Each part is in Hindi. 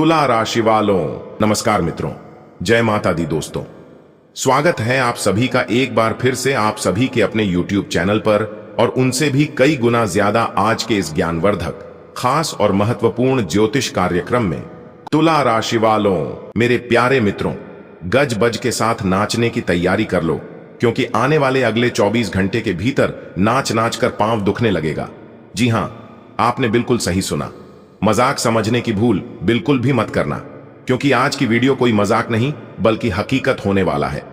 तुला राशि वालों, नमस्कार मित्रों, जय माता दी दोस्तों। स्वागत है आप सभी का एक बार फिर से आप सभी के अपने YouTube चैनल पर और उनसे भी कई गुना ज्यादा आज के इस ज्ञानवर्धक, खास और महत्वपूर्ण ज्योतिष कार्यक्रम में। तुला राशि वालों, मेरे प्यारे मित्रों, गज बज के साथ नाचने की तैयारी कर लो, क्योंकि आने वाले अगले 24 घंटे के भीतर नाच नाच कर पांव दुखने लगेगा। जी हां, आपने बिल्कुल सही सुना। मजाक समझने की भूल बिल्कुल भी मत करना, क्योंकि आज की वीडियो कोई मजाक नहीं बल्कि हकीकत होने वाला है।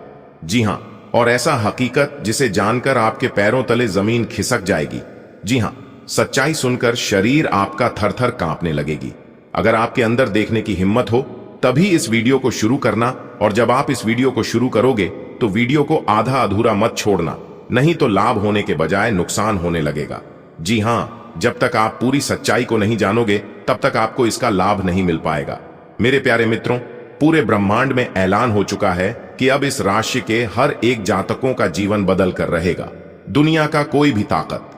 जी हां, और ऐसा हकीकत जिसे जानकर आपके पैरों तले जमीन खिसक जाएगी। जी हां, सच्चाई सुनकर शरीर आपका थर-थर कांपने लगेगी। अगर आपके अंदर देखने की हिम्मत हो तभी इस वीडियो को शुरू करना, और जब आप इस वीडियो को शुरू करोगे तो वीडियो को आधा अधूरा मत छोड़ना, नहीं तो लाभ होने के बजाय नुकसान होने लगेगा। जी हां, जब तक आप पूरी सच्चाई को नहीं जानोगे तब तक आपको इसका लाभ नहीं मिल पाएगा। मेरे प्यारे मित्रों, पूरे ब्रह्मांड में ऐलान हो चुका है कि अब इस राशि के हर एक जातकों का जीवन बदल कर रहेगा। दुनिया का कोई भी ताकत,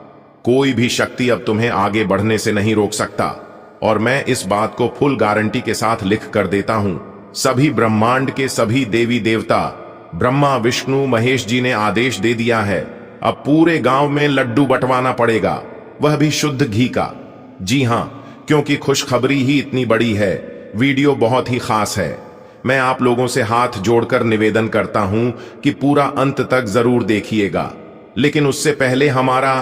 कोई भी शक्ति अब तुम्हें आगे बढ़ने से नहीं रोक सकता। और मैं इस बात को फुल गारंटी के साथ लिख कर देता हूं। सभी ब्रह्मांड के सभी देवी देवता, ब्रह्मा विष्णु महेश जी ने आदेश दे दिया है, अब पूरे गांव में लड्डू बंटवाना पड़ेगा, वह भी शुद्ध घी का। जी हां, क्योंकि खुशखबरी ही इतनी बड़ी है। वीडियो बहुत ही खास है। मैं आप लोगों से हाथ जोड़कर निवेदन करता हूं कि पूरा अंत तक जरूर देखिएगा। लेकिन उससे पहले हमारा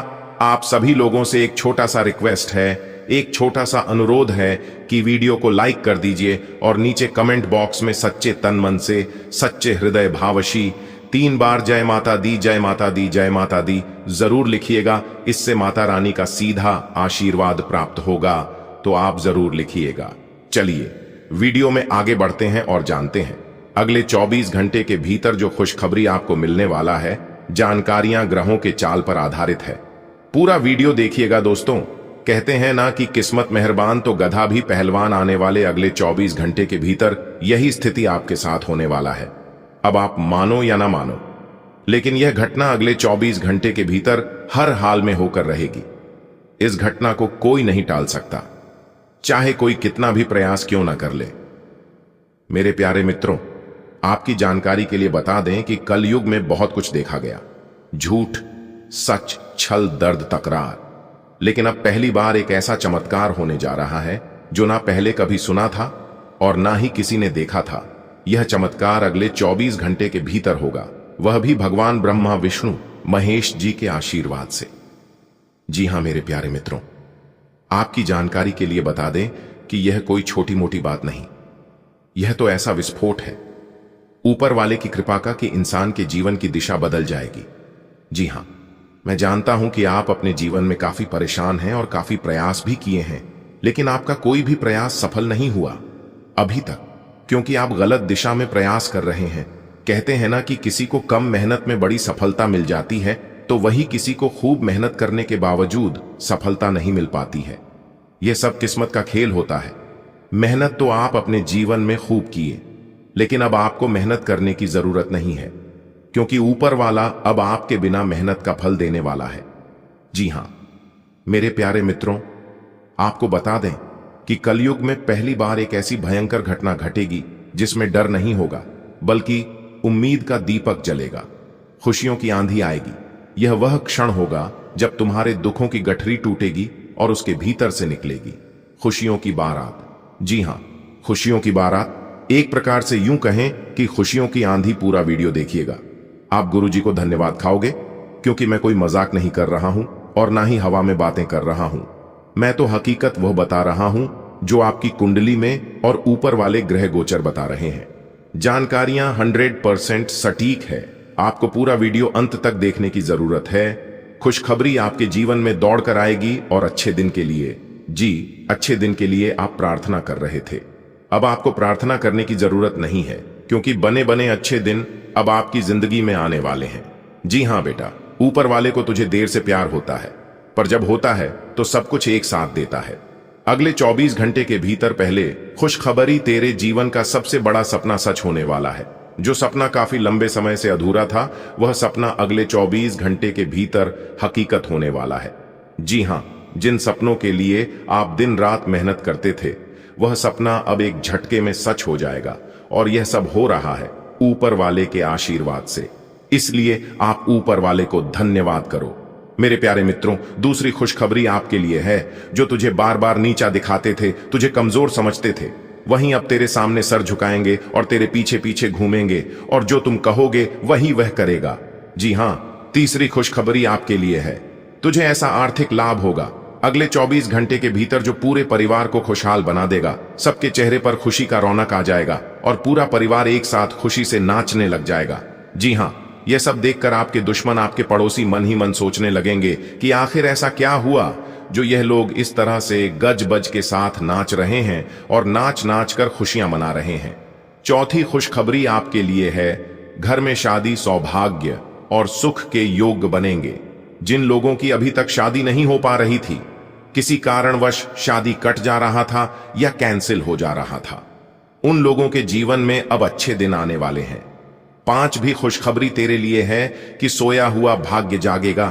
आप सभी लोगों से एक छोटा सा रिक्वेस्ट है, एक छोटा सा अनुरोध है कि वीडियो को लाइक कर दीजिए और नीचे कमेंट बॉक्स में सच्चे तन मन से, सच्चे हृदय भावशी 3 बार जय माता दी, जय माता दी, जय माता दी जरूर लिखिएगा। इससे माता रानी का सीधा आशीर्वाद प्राप्त होगा, तो आप जरूर लिखिएगा। चलिए वीडियो में आगे बढ़ते हैं और जानते हैं अगले 24 घंटे के भीतर जो खुशखबरी आपको मिलने वाला है। जानकारियां ग्रहों के चाल पर आधारित है। पूरा वीडियो देखिएगा दोस्तों। कहते हैं ना कि किस्मत मेहरबान तो गधा भी पहलवान। आने वाले अगले 24 घंटे के भीतर यही स्थिति आपके साथ होने वाला है। अब आप मानो या ना मानो, लेकिन यह घटना अगले 24 घंटे के भीतर हर हाल में होकर रहेगी। इस घटना को कोई नहीं टाल सकता, चाहे कोई कितना भी प्रयास क्यों ना कर ले। मेरे प्यारे मित्रों, आपकी जानकारी के लिए बता दें कि कलयुग में बहुत कुछ देखा गया, झूठ, सच, छल, दर्द, तकरार। लेकिन अब पहली बार एक ऐसा चमत्कार होने जा रहा है जो ना पहले कभी सुना था और ना ही किसी ने देखा था। यह चमत्कार अगले 24 घंटे के भीतर होगा, वह भी भगवान ब्रह्मा विष्णु महेश जी के आशीर्वाद से। जी हां मेरे प्यारे मित्रों, आपकी जानकारी के लिए बता दें कि यह कोई छोटी मोटी बात नहीं, यह तो ऐसा विस्फोट है ऊपर वाले की कृपा का कि इंसान के जीवन की दिशा बदल जाएगी। जी हां, मैं जानता हूं कि आप अपने जीवन में काफी परेशान हैं और काफी प्रयास भी किए हैं, लेकिन आपका कोई भी प्रयास सफल नहीं हुआ अभी तक, क्योंकि आप गलत दिशा में प्रयास कर रहे हैं। कहते हैं ना कि किसी को कम मेहनत में बड़ी सफलता मिल जाती है, तो वही किसी को खूब मेहनत करने के बावजूद सफलता नहीं मिल पाती है। यह सब किस्मत का खेल होता है। मेहनत तो आप अपने जीवन में खूब किए, लेकिन अब आपको मेहनत करने की जरूरत नहीं है, क्योंकि ऊपर वाला अब आपके बिना मेहनत का फल देने वाला है। जी हां मेरे प्यारे मित्रों, आपको बता दें कि कलयुग में पहली बार एक ऐसी भयंकर घटना घटेगी जिसमें डर नहीं होगा, बल्कि उम्मीद का दीपक जलेगा, खुशियों की आंधी आएगी। यह वह क्षण होगा जब तुम्हारे दुखों की गठरी टूटेगी और उसके भीतर से निकलेगी खुशियों की बारात। जी हां, खुशियों की बारात। एक प्रकार से यूं कहें कि खुशियों की आंधी। पूरा वीडियो देखिएगा। आप गुरुजी को धन्यवाद खाओगे, क्योंकि मैं कोई मजाक नहीं कर रहा हूं और ना ही हवा में बातें कर रहा हूं। मैं तो हकीकत वह बता रहा हूं जो आपकी कुंडली में और ऊपर वाले ग्रह गोचर बता रहे हैं। जानकारियां 100% सटीक है। आपको पूरा वीडियो अंत तक देखने की जरूरत है। खुशखबरी आपके जीवन में दौड़ कर आएगी और अच्छे दिन के लिए, जी अच्छे दिन के लिए आप प्रार्थना कर रहे थे। अब आपको प्रार्थना करने की जरूरत नहीं है, क्योंकि बने बने अच्छे दिन अब आपकी जिंदगी में आने वाले हैं। जी हां बेटा, ऊपर वाले को तुझे देर से प्यार होता है, पर जब होता है तो सब कुछ एक साथ देता है। अगले 24 घंटे के भीतर पहले खुशखबरी, तेरे जीवन का सबसे बड़ा सपना सच होने वाला है। जो सपना काफी लंबे समय से अधूरा था, वह सपना अगले 24 घंटे के भीतर हकीकत होने वाला है। जी हां, जिन सपनों के लिए आप दिन रात मेहनत करते थे, वह सपना अब एक झटके में सच हो जाएगा। और यह सब हो रहा है ऊपर वाले के आशीर्वाद से। इसलिए आप ऊपर वाले को धन्यवाद करो। मेरे प्यारे मित्रों, दूसरी खुशखबरी आपके लिए है। जो तुझे बार बार नीचा दिखाते थे, तुझे कमजोर समझते थे, वहीं अब तेरे सामने सर झुकाएंगे और तेरे पीछे पीछे घूमेंगे, और जो तुम कहोगे वही वह करेगा। जी हां, तीसरी खुशखबरी आपके लिए है। तुझे ऐसा आर्थिक लाभ होगा अगले 24 घंटे के भीतर जो पूरे परिवार को खुशहाल बना देगा। सबके चेहरे पर खुशी का रौनक आ जाएगा और पूरा परिवार एक साथ खुशी से नाचने लग जाएगा। जी हां, यह सब देखकर आपके दुश्मन, आपके पड़ोसी मन ही मन सोचने लगेंगे कि आखिर ऐसा क्या हुआ जो यह लोग इस तरह से गज बज के साथ नाच रहे हैं और नाच नाच कर खुशियां मना रहे हैं। चौथी खुशखबरी आपके लिए है। घर में शादी, सौभाग्य और सुख के योग बनेंगे। जिन लोगों की अभी तक शादी नहीं हो पा रही थी, किसी कारणवश शादी कट जा रहा था या कैंसिल हो जा रहा था, उन लोगों के जीवन में अब अच्छे दिन आने वाले हैं। पांचवी खुशखबरी तेरे लिए है कि सोया हुआ भाग्य जागेगा,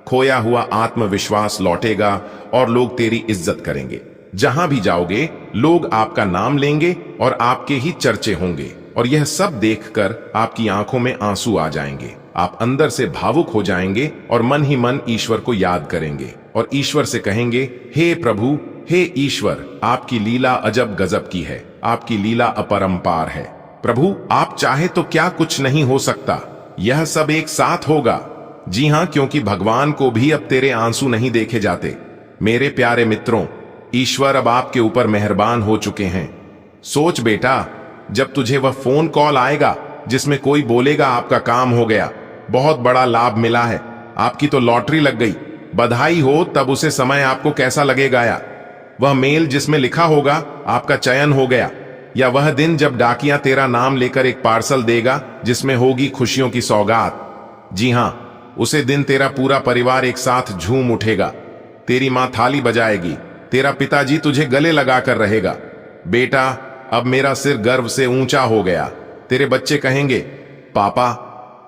खोया हुआ आत्मविश्वास लौटेगा और लोग तेरी इज्जत करेंगे। जहां भी जाओगे लोग आपका नाम लेंगे और आपके ही चर्चे होंगे, और यह सब देखकर आपकी आंखों में आंसू आ जाएंगे। आप अंदर से भावुक हो जाएंगे और मन ही मन ईश्वर को याद करेंगे और ईश्वर से कहेंगे, हे प्रभु, हे ईश्वर, आपकी लीला अजब गजब की है, आपकी लीला अपरंपार है। प्रभु, आप चाहे तो क्या कुछ नहीं हो सकता, यह सब एक साथ होगा। जी हां, क्योंकि भगवान को भी अब तेरे आंसू नहीं देखे जाते। मेरे प्यारे मित्रों, ईश्वर अब आपके ऊपर मेहरबान हो चुके हैं। सोच बेटा, जब तुझे वह फोन कॉल आएगा जिसमें कोई बोलेगा आपका काम हो गया, बहुत बड़ा लाभ मिला है, आपकी तो लॉटरी लग गई, बधाई हो, तब उसे समय आपको कैसा लगेगा? या वह मेल जिसमें लिखा होगा आपका चयन हो गया, या वह दिन जब डाकिया तेरा नाम लेकर एक पार्सल देगा जिसमें होगी खुशियों की सौगात। जी हां, उसे दिन तेरा पूरा परिवार एक साथ झूम उठेगा। तेरी मां थाली बजाएगी, तेरा पिताजी तुझे गले लगाकर रहेगा, बेटा अब मेरा सिर गर्व से ऊंचा हो गया। तेरे बच्चे कहेंगे, पापा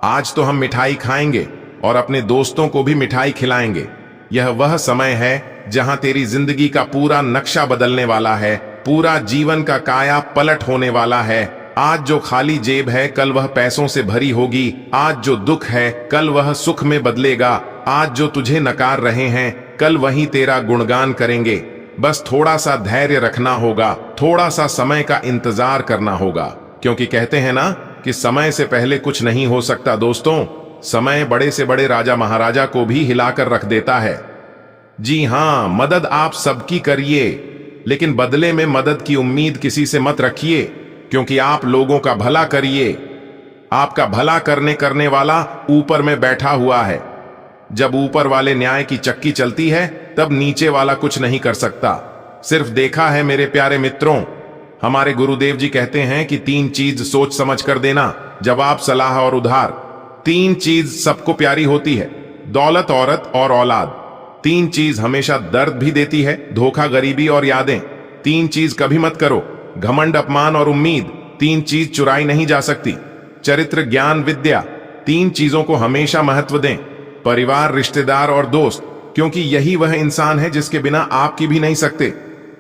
आज तो हम मिठाई खाएंगे और अपने दोस्तों को भी मिठाई खिलाएंगे। यह वह समय है जहां तेरी जिंदगी का पूरा नक्शा बदलने वाला है, पूरा जीवन का काया पलट होने वाला है। आज जो खाली जेब है कल वह पैसों से भरी होगी, आज जो दुख है कल वह सुख में बदलेगा, आज जो तुझे नकार रहे हैं कल वही तेरा गुणगान करेंगे। बस थोड़ा सा धैर्य रखना होगा, थोड़ा सा समय का इंतजार करना होगा, क्योंकि कहते हैं ना कि समय से पहले कुछ नहीं हो सकता। दोस्तों, समय बड़े से बड़े राजा महाराजा को भी हिलाकर रख देता है। जी हां, मदद आप सबकी करिए, लेकिन बदले में मदद की उम्मीद किसी से मत रखिए, क्योंकि आप लोगों का भला करिए। आपका भला करने वाला ऊपर में बैठा हुआ है। जब ऊपर वाले न्याय की चक्की चलती है तब नीचे वाला कुछ नहीं कर सकता। सिर्फ देखा है मेरे प्यारे मित्रों, हमारे गुरुदेव जी कहते हैं कि 3 चीज सोच समझ कर देना, जवाब, सलाह और उधार। 3 चीज सबको प्यारी होती है, दौलत, औरत और औलाद। 3 चीज हमेशा दर्द भी देती है, धोखा, गरीबी और यादें। 3 चीज कभी मत करो, घमंड, अपमान और उम्मीद। 3 चीज चुराई नहीं जा सकती, चरित्र, ज्ञान, विद्या। 3 चीजों को हमेशा महत्व दें, परिवार, रिश्तेदार और दोस्त, क्योंकि यही वह इंसान है जिसके बिना आप की भी नहीं सकते,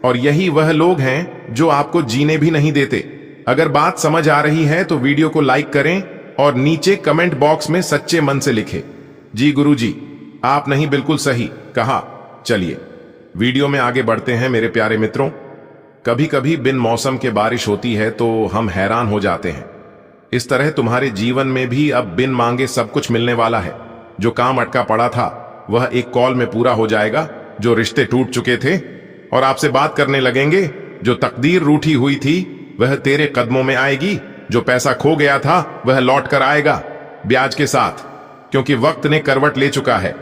और यही वह लोग हैं जो आपको जीने भी नहीं देते। अगर बात समझ आ रही है तो वीडियो को लाइक करें और नीचे कमेंट बॉक्स में सच्चे मन से लिखें, जी गुरुजी, आप नहीं, बिल्कुल सही कहा। चलिए वीडियो में आगे बढ़ते हैं मेरे प्यारे मित्रों। कभी कभी बिन मौसम के बारिश होती है तो हम हैरान हो जाते हैं। इस तरह तुम्हारे जीवन में भी अब बिन मांगे सब कुछ मिलने वाला है। जो काम अटका पड़ा था वह एक कॉल में पूरा हो जाएगा। जो रिश्ते टूट चुके थे और आपसे बात करने लगेंगे, जो तकदीर रूठी हुई थी वह तेरे कदमों में आएगी, जो पैसा खो गया था वह लौट कर आएगा, ब्याज के साथ, क्योंकि वक्त ने करवट ले चुका है।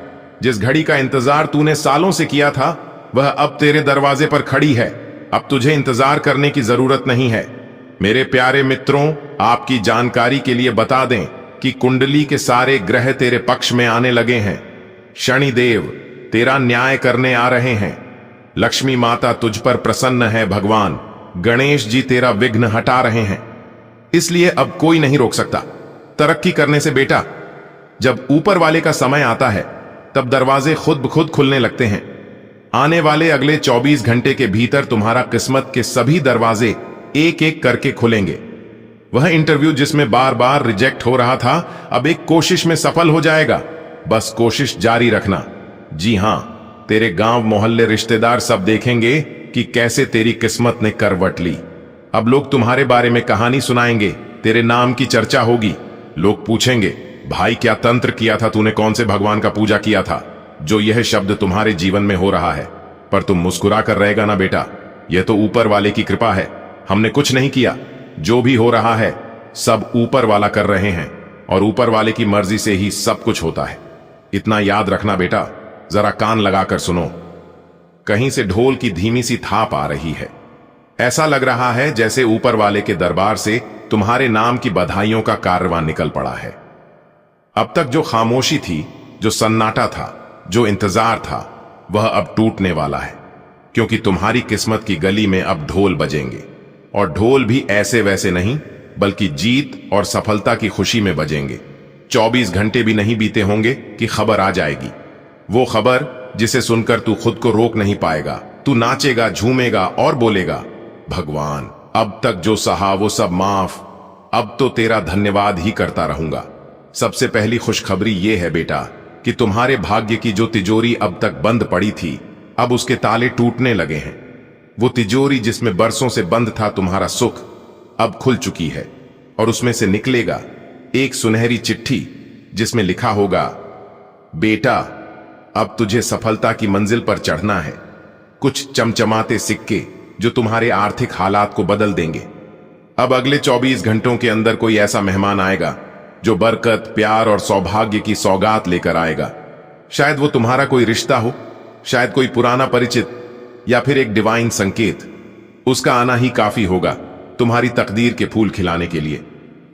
जिस घड़ी का इंतजार तूने सालों से किया था वह अब तेरे दरवाजे पर खड़ी है। अब तुझे इंतजार करने की जरूरत नहीं है। मेरे प्यारे मित्रों, आपकी जानकारी के लिए बता दें कि कुंडली के सारे ग्रह तेरे पक्ष में आने लगे हैं। शनिदेव तेरा न्याय करने आ रहे हैं, लक्ष्मी माता तुझ पर प्रसन्न है, भगवान गणेश जी तेरा विघ्न हटा रहे हैं। इसलिए अब कोई नहीं रोक सकता तरक्की करने से बेटा। जब ऊपर वाले का समय आता है तब दरवाजे खुद ब खुद खुलने लगते हैं। आने वाले अगले 24 घंटे के भीतर तुम्हारा किस्मत के सभी दरवाजे एक एक करके खुलेंगे। वह इंटरव्यू जिसमें बार बार रिजेक्ट हो रहा था, अब एक कोशिश में सफल हो जाएगा। बस कोशिश जारी रखना। जी हां, तेरे गांव मोहल्ले रिश्तेदार सब देखेंगे कि कैसे तेरी किस्मत ने करवट ली। अब लोग तुम्हारे बारे में कहानी सुनाएंगे, तेरे नाम की चर्चा होगी। लोग पूछेंगे, भाई क्या तंत्र किया था तूने, कौन से भगवान का पूजा किया था जो यह शब्द तुम्हारे जीवन में हो रहा है। पर तुम मुस्कुरा कर रहेगा ना बेटा, यह तो ऊपर वाले की कृपा है, हमने कुछ नहीं किया। जो भी हो रहा है सब ऊपर वाला कर रहे हैं और ऊपर वाले की मर्जी से ही सब कुछ होता है। इतना याद रखना बेटा, जरा कान लगाकर सुनो। कहीं से ढोल की धीमी सी थाप आ रही है। ऐसा लग रहा है जैसे ऊपर वाले के दरबार से तुम्हारे नाम की बधाइयों का कारवां निकल पड़ा है। अब तक जो खामोशी थी, जो सन्नाटा था, जो इंतजार था, वह अब टूटने वाला है, क्योंकि तुम्हारी किस्मत की गली में अब ढोल बजेंगे। और ढोल भी ऐसे वैसे नहीं, बल्कि जीत और सफलता की खुशी में बजेंगे। 24 घंटे भी नहीं बीते होंगे कि खबर आ जाएगी। वो खबर जिसे सुनकर तू खुद को रोक नहीं पाएगा। तू नाचेगा, झूमेगा और बोलेगा, भगवान अब तक जो सहा वो सब माफ, अब तो तेरा धन्यवाद ही करता रहूंगा। सबसे पहली खुशखबरी ये है बेटा कि तुम्हारे भाग्य की जो तिजोरी अब तक बंद पड़ी थी, अब उसके ताले टूटने लगे हैं। वो तिजोरी जिसमें बरसों से बंद था तुम्हारा सुख, अब खुल चुकी है और उसमें से निकलेगा एक सुनहरी चिट्ठी जिसमें लिखा होगा, बेटा अब तुझे सफलता की मंजिल पर चढ़ना है। कुछ चमचमाते सिक्के जो तुम्हारे आर्थिक हालात को बदल देंगे। अब अगले 24 घंटों के अंदर कोई ऐसा मेहमान आएगा जो बरकत, प्यार और सौभाग्य की सौगात लेकर आएगा। शायद वो तुम्हारा कोई रिश्ता हो, शायद कोई पुराना परिचित, या फिर एक डिवाइन संकेत। उसका आना ही काफी होगा तुम्हारी तकदीर के फूल खिलाने के लिए।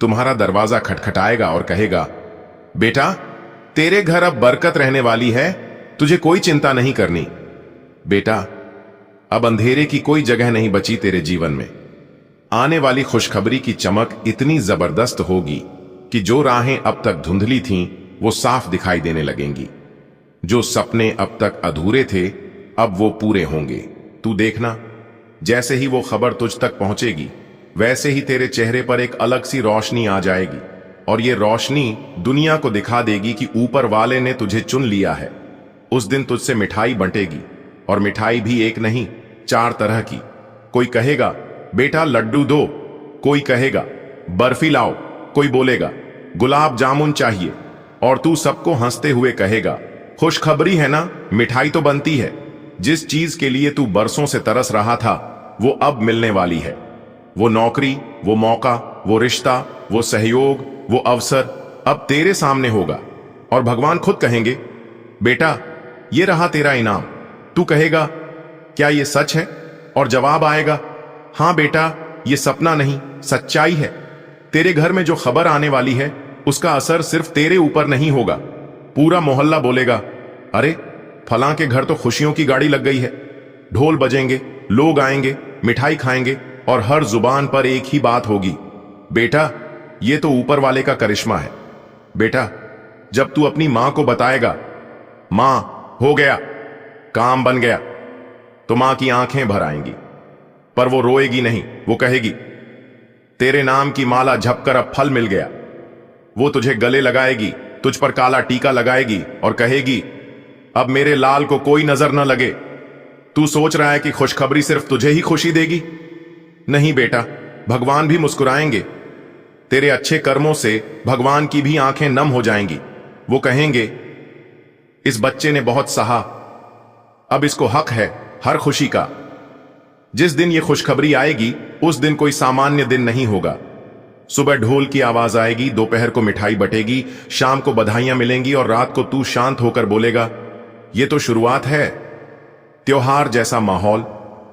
तुम्हारा दरवाजा खटखटाएगा और कहेगा, बेटा तेरे घर अब बरकत रहने वाली है, तुझे कोई चिंता नहीं करनी। बेटा अब अंधेरे की कोई जगह नहीं बची तेरे जीवन में। आने वाली खुशखबरी की चमक इतनी जबरदस्त होगी कि जो राहें अब तक धुंधली थीं, वो साफ दिखाई देने लगेंगी। जो सपने अब तक अधूरे थे, अब वो पूरे होंगे। तू देखना, जैसे ही वो खबर तुझ तक पहुंचेगी, वैसे ही तेरे चेहरे पर एक अलग सी रोशनी आ जाएगी और ये रोशनी दुनिया को दिखा देगी कि ऊपर वाले ने तुझे चुन लिया है। उस दिन तुझसे मिठाई बंटेगी, और मिठाई भी एक नहीं, 4 तरह की। कोई कहेगा, बेटा लड्डू दो, कोई कहेगा बर्फी लाओ, कोई बोलेगा गुलाब जामुन चाहिए, और तू सबको हंसते हुए कहेगा, खुशखबरी है ना, मिठाई तो बनती है। जिस चीज के लिए तू बरसों से तरस रहा था, वो अब मिलने वाली है। वो नौकरी, वो मौका, वो रिश्ता, वो सहयोग, वो अवसर अब तेरे सामने होगा। और भगवान खुद कहेंगे, बेटा ये रहा तेरा इनाम। तू कहेगा, क्या ये सच है? और जवाब आएगा, हां बेटा ये सपना नहीं, सच्चाई है। तेरे घर में जो खबर आने वाली है, उसका असर सिर्फ तेरे ऊपर नहीं होगा। पूरा मोहल्ला बोलेगा, अरे फलां के घर तो खुशियों की गाड़ी लग गई है। ढोल बजेंगे, लोग आएंगे, मिठाई खाएंगे, और हर जुबान पर एक ही बात होगी, बेटा ये तो ऊपर वाले का करिश्मा है। बेटा जब तू अपनी मां को बताएगा, मां हो गया, काम बन गया, तो मां की आंखें भर आएंगी। पर वो रोएगी नहीं, वो कहेगी, तेरे नाम की माला झपकर अब फल मिल गया। वो तुझे गले लगाएगी, तुझ पर काला टीका लगाएगी और कहेगी, अब मेरे लाल को कोई नजर न लगे। तू सोच रहा है कि खुशखबरी सिर्फ तुझे ही खुशी देगी? नहीं बेटा, भगवान भी मुस्कुराएंगे। तेरे अच्छे कर्मों से भगवान की भी आंखें नम हो जाएंगी। वो कहेंगे, इस बच्चे ने बहुत सहा, अब इसको हक है हर खुशी का। जिस दिन ये खुशखबरी आएगी, उस दिन कोई सामान्य दिन नहीं होगा। सुबह ढोल की आवाज आएगी, दोपहर को मिठाई बटेगी, शाम को बधाइयां मिलेंगी, और रात को तू शांत होकर बोलेगा, ये तो शुरुआत है। त्योहार जैसा माहौल,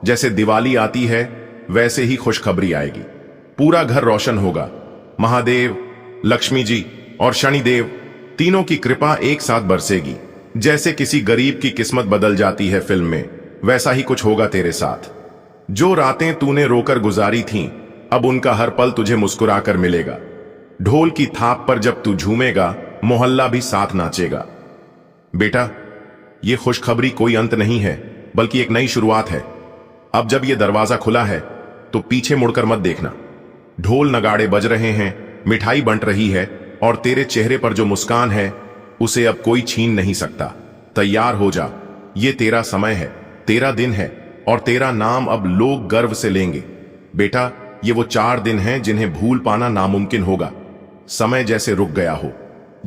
जैसे दिवाली आती है, वैसे ही खुशखबरी आएगी। पूरा घर रोशन होगा। महादेव, लक्ष्मी जी और शनिदेव तीनों की कृपा एक साथ बरसेगी। जैसे किसी गरीब की किस्मत बदल जाती है फिल्म में, वैसा ही कुछ होगा तेरे साथ। जो रातें तूने रोकर गुजारी थीं, अब उनका हर पल तुझे मुस्कुराकर मिलेगा। ढोल की थाप पर जब तू झूमेगा, मोहल्ला भी साथ नाचेगा। बेटा ये खुशखबरी कोई अंत नहीं है, बल्कि एक नई शुरुआत है। अब जब यह दरवाजा खुला है तो पीछे मुड़कर मत देखना। ढोल नगाड़े बज रहे हैं, मिठाई बंट रही है और तेरे चेहरे पर जो मुस्कान है उसे अब कोई छीन नहीं सकता। तैयार हो जा, ये तेरा समय है, तेरा दिन है और तेरा नाम अब लोग गर्व से लेंगे। बेटा, ये वो 4 दिन हैं जिन्हें भूल पाना नामुमकिन होगा। समय जैसे रुक गया हो,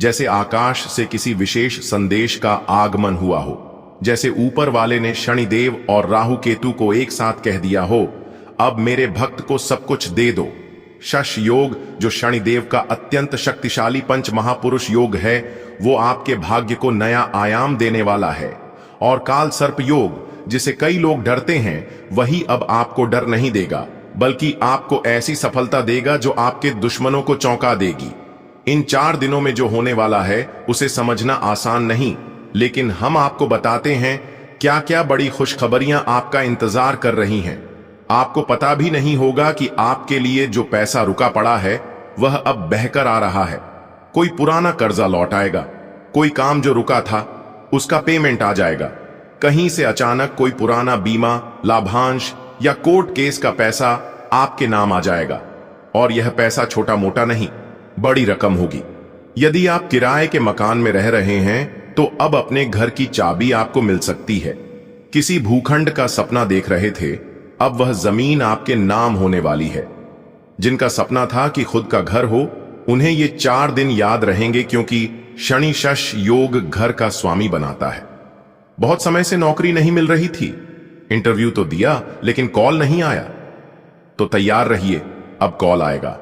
जैसे आकाश से किसी विशेष संदेश का आगमन हुआ हो, जैसे ऊपर वाले ने शनिदेव और राहु केतु को एक साथ कह दिया हो, अब मेरे भक्त को सब कुछ दे दो। शश योग, जो शनिदेव का अत्यंत शक्तिशाली पंच महापुरुष योग है, वो आपके भाग्य को नया आयाम देने वाला है। और काल सर्प योग, जिसे कई लोग डरते हैं, वही अब आपको डर नहीं देगा, बल्कि आपको ऐसी सफलता देगा जो आपके दुश्मनों को चौंका देगी। इन 4 दिनों में जो होने वाला है उसे समझना आसान नहीं, लेकिन हम आपको बताते हैं क्या क्या बड़ी खुशखबरियां आपका इंतजार कर रही हैं। आपको पता भी नहीं होगा कि आपके लिए जो पैसा रुका पड़ा है वह अब बहकर आ रहा है। कोई पुराना कर्जा लौट आएगा, कोई काम जो रुका था उसका पेमेंट आ जाएगा, कहीं से अचानक कोई पुराना बीमा, लाभांश या कोर्ट केस का पैसा आपके नाम आ जाएगा। और यह पैसा छोटा मोटा नहीं, बड़ी रकम होगी। यदि आप किराए के मकान में रह रहे हैं तो अब अपने घर की चाबी आपको मिल सकती है। किसी भूखंड का सपना देख रहे थे, अब वह जमीन आपके नाम होने वाली है। जिनका सपना था कि खुद का घर हो, उन्हें ये 4 दिन याद रहेंगे, क्योंकि शनि शश योग घर का स्वामी बनाता है। बहुत समय से नौकरी नहीं मिल रही थी, इंटरव्यू तो दिया लेकिन कॉल नहीं आया, तो तैयार रहिए, अब कॉल आएगा।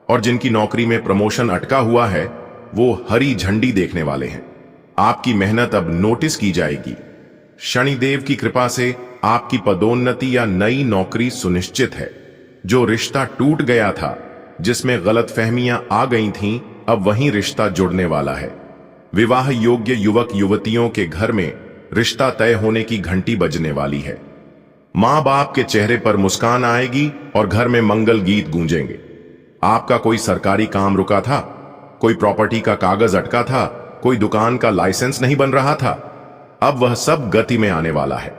और जिनकी नौकरी में प्रमोशन अटका हुआ है, वो हरी झंडी देखने वाले हैं। आपकी मेहनत अब नोटिस की जाएगी। शनिदेव की कृपा से आपकी पदोन्नति या नई नौकरी सुनिश्चित है। जो रिश्ता टूट गया था, जिसमें गलतफहमियां आ गई थीं, अब वहीं रिश्ता जुड़ने वाला है। विवाह योग्य युवक युवतियों के घर में रिश्ता तय होने की घंटी बजने वाली है। मां बाप के चेहरे पर मुस्कान आएगी और घर में मंगल गीत गूंजेंगे। आपका कोई सरकारी काम रुका था, कोई प्रॉपर्टी का कागज अटका था, कोई दुकान का लाइसेंस नहीं बन रहा था, अब वह सब गति में आने वाला है।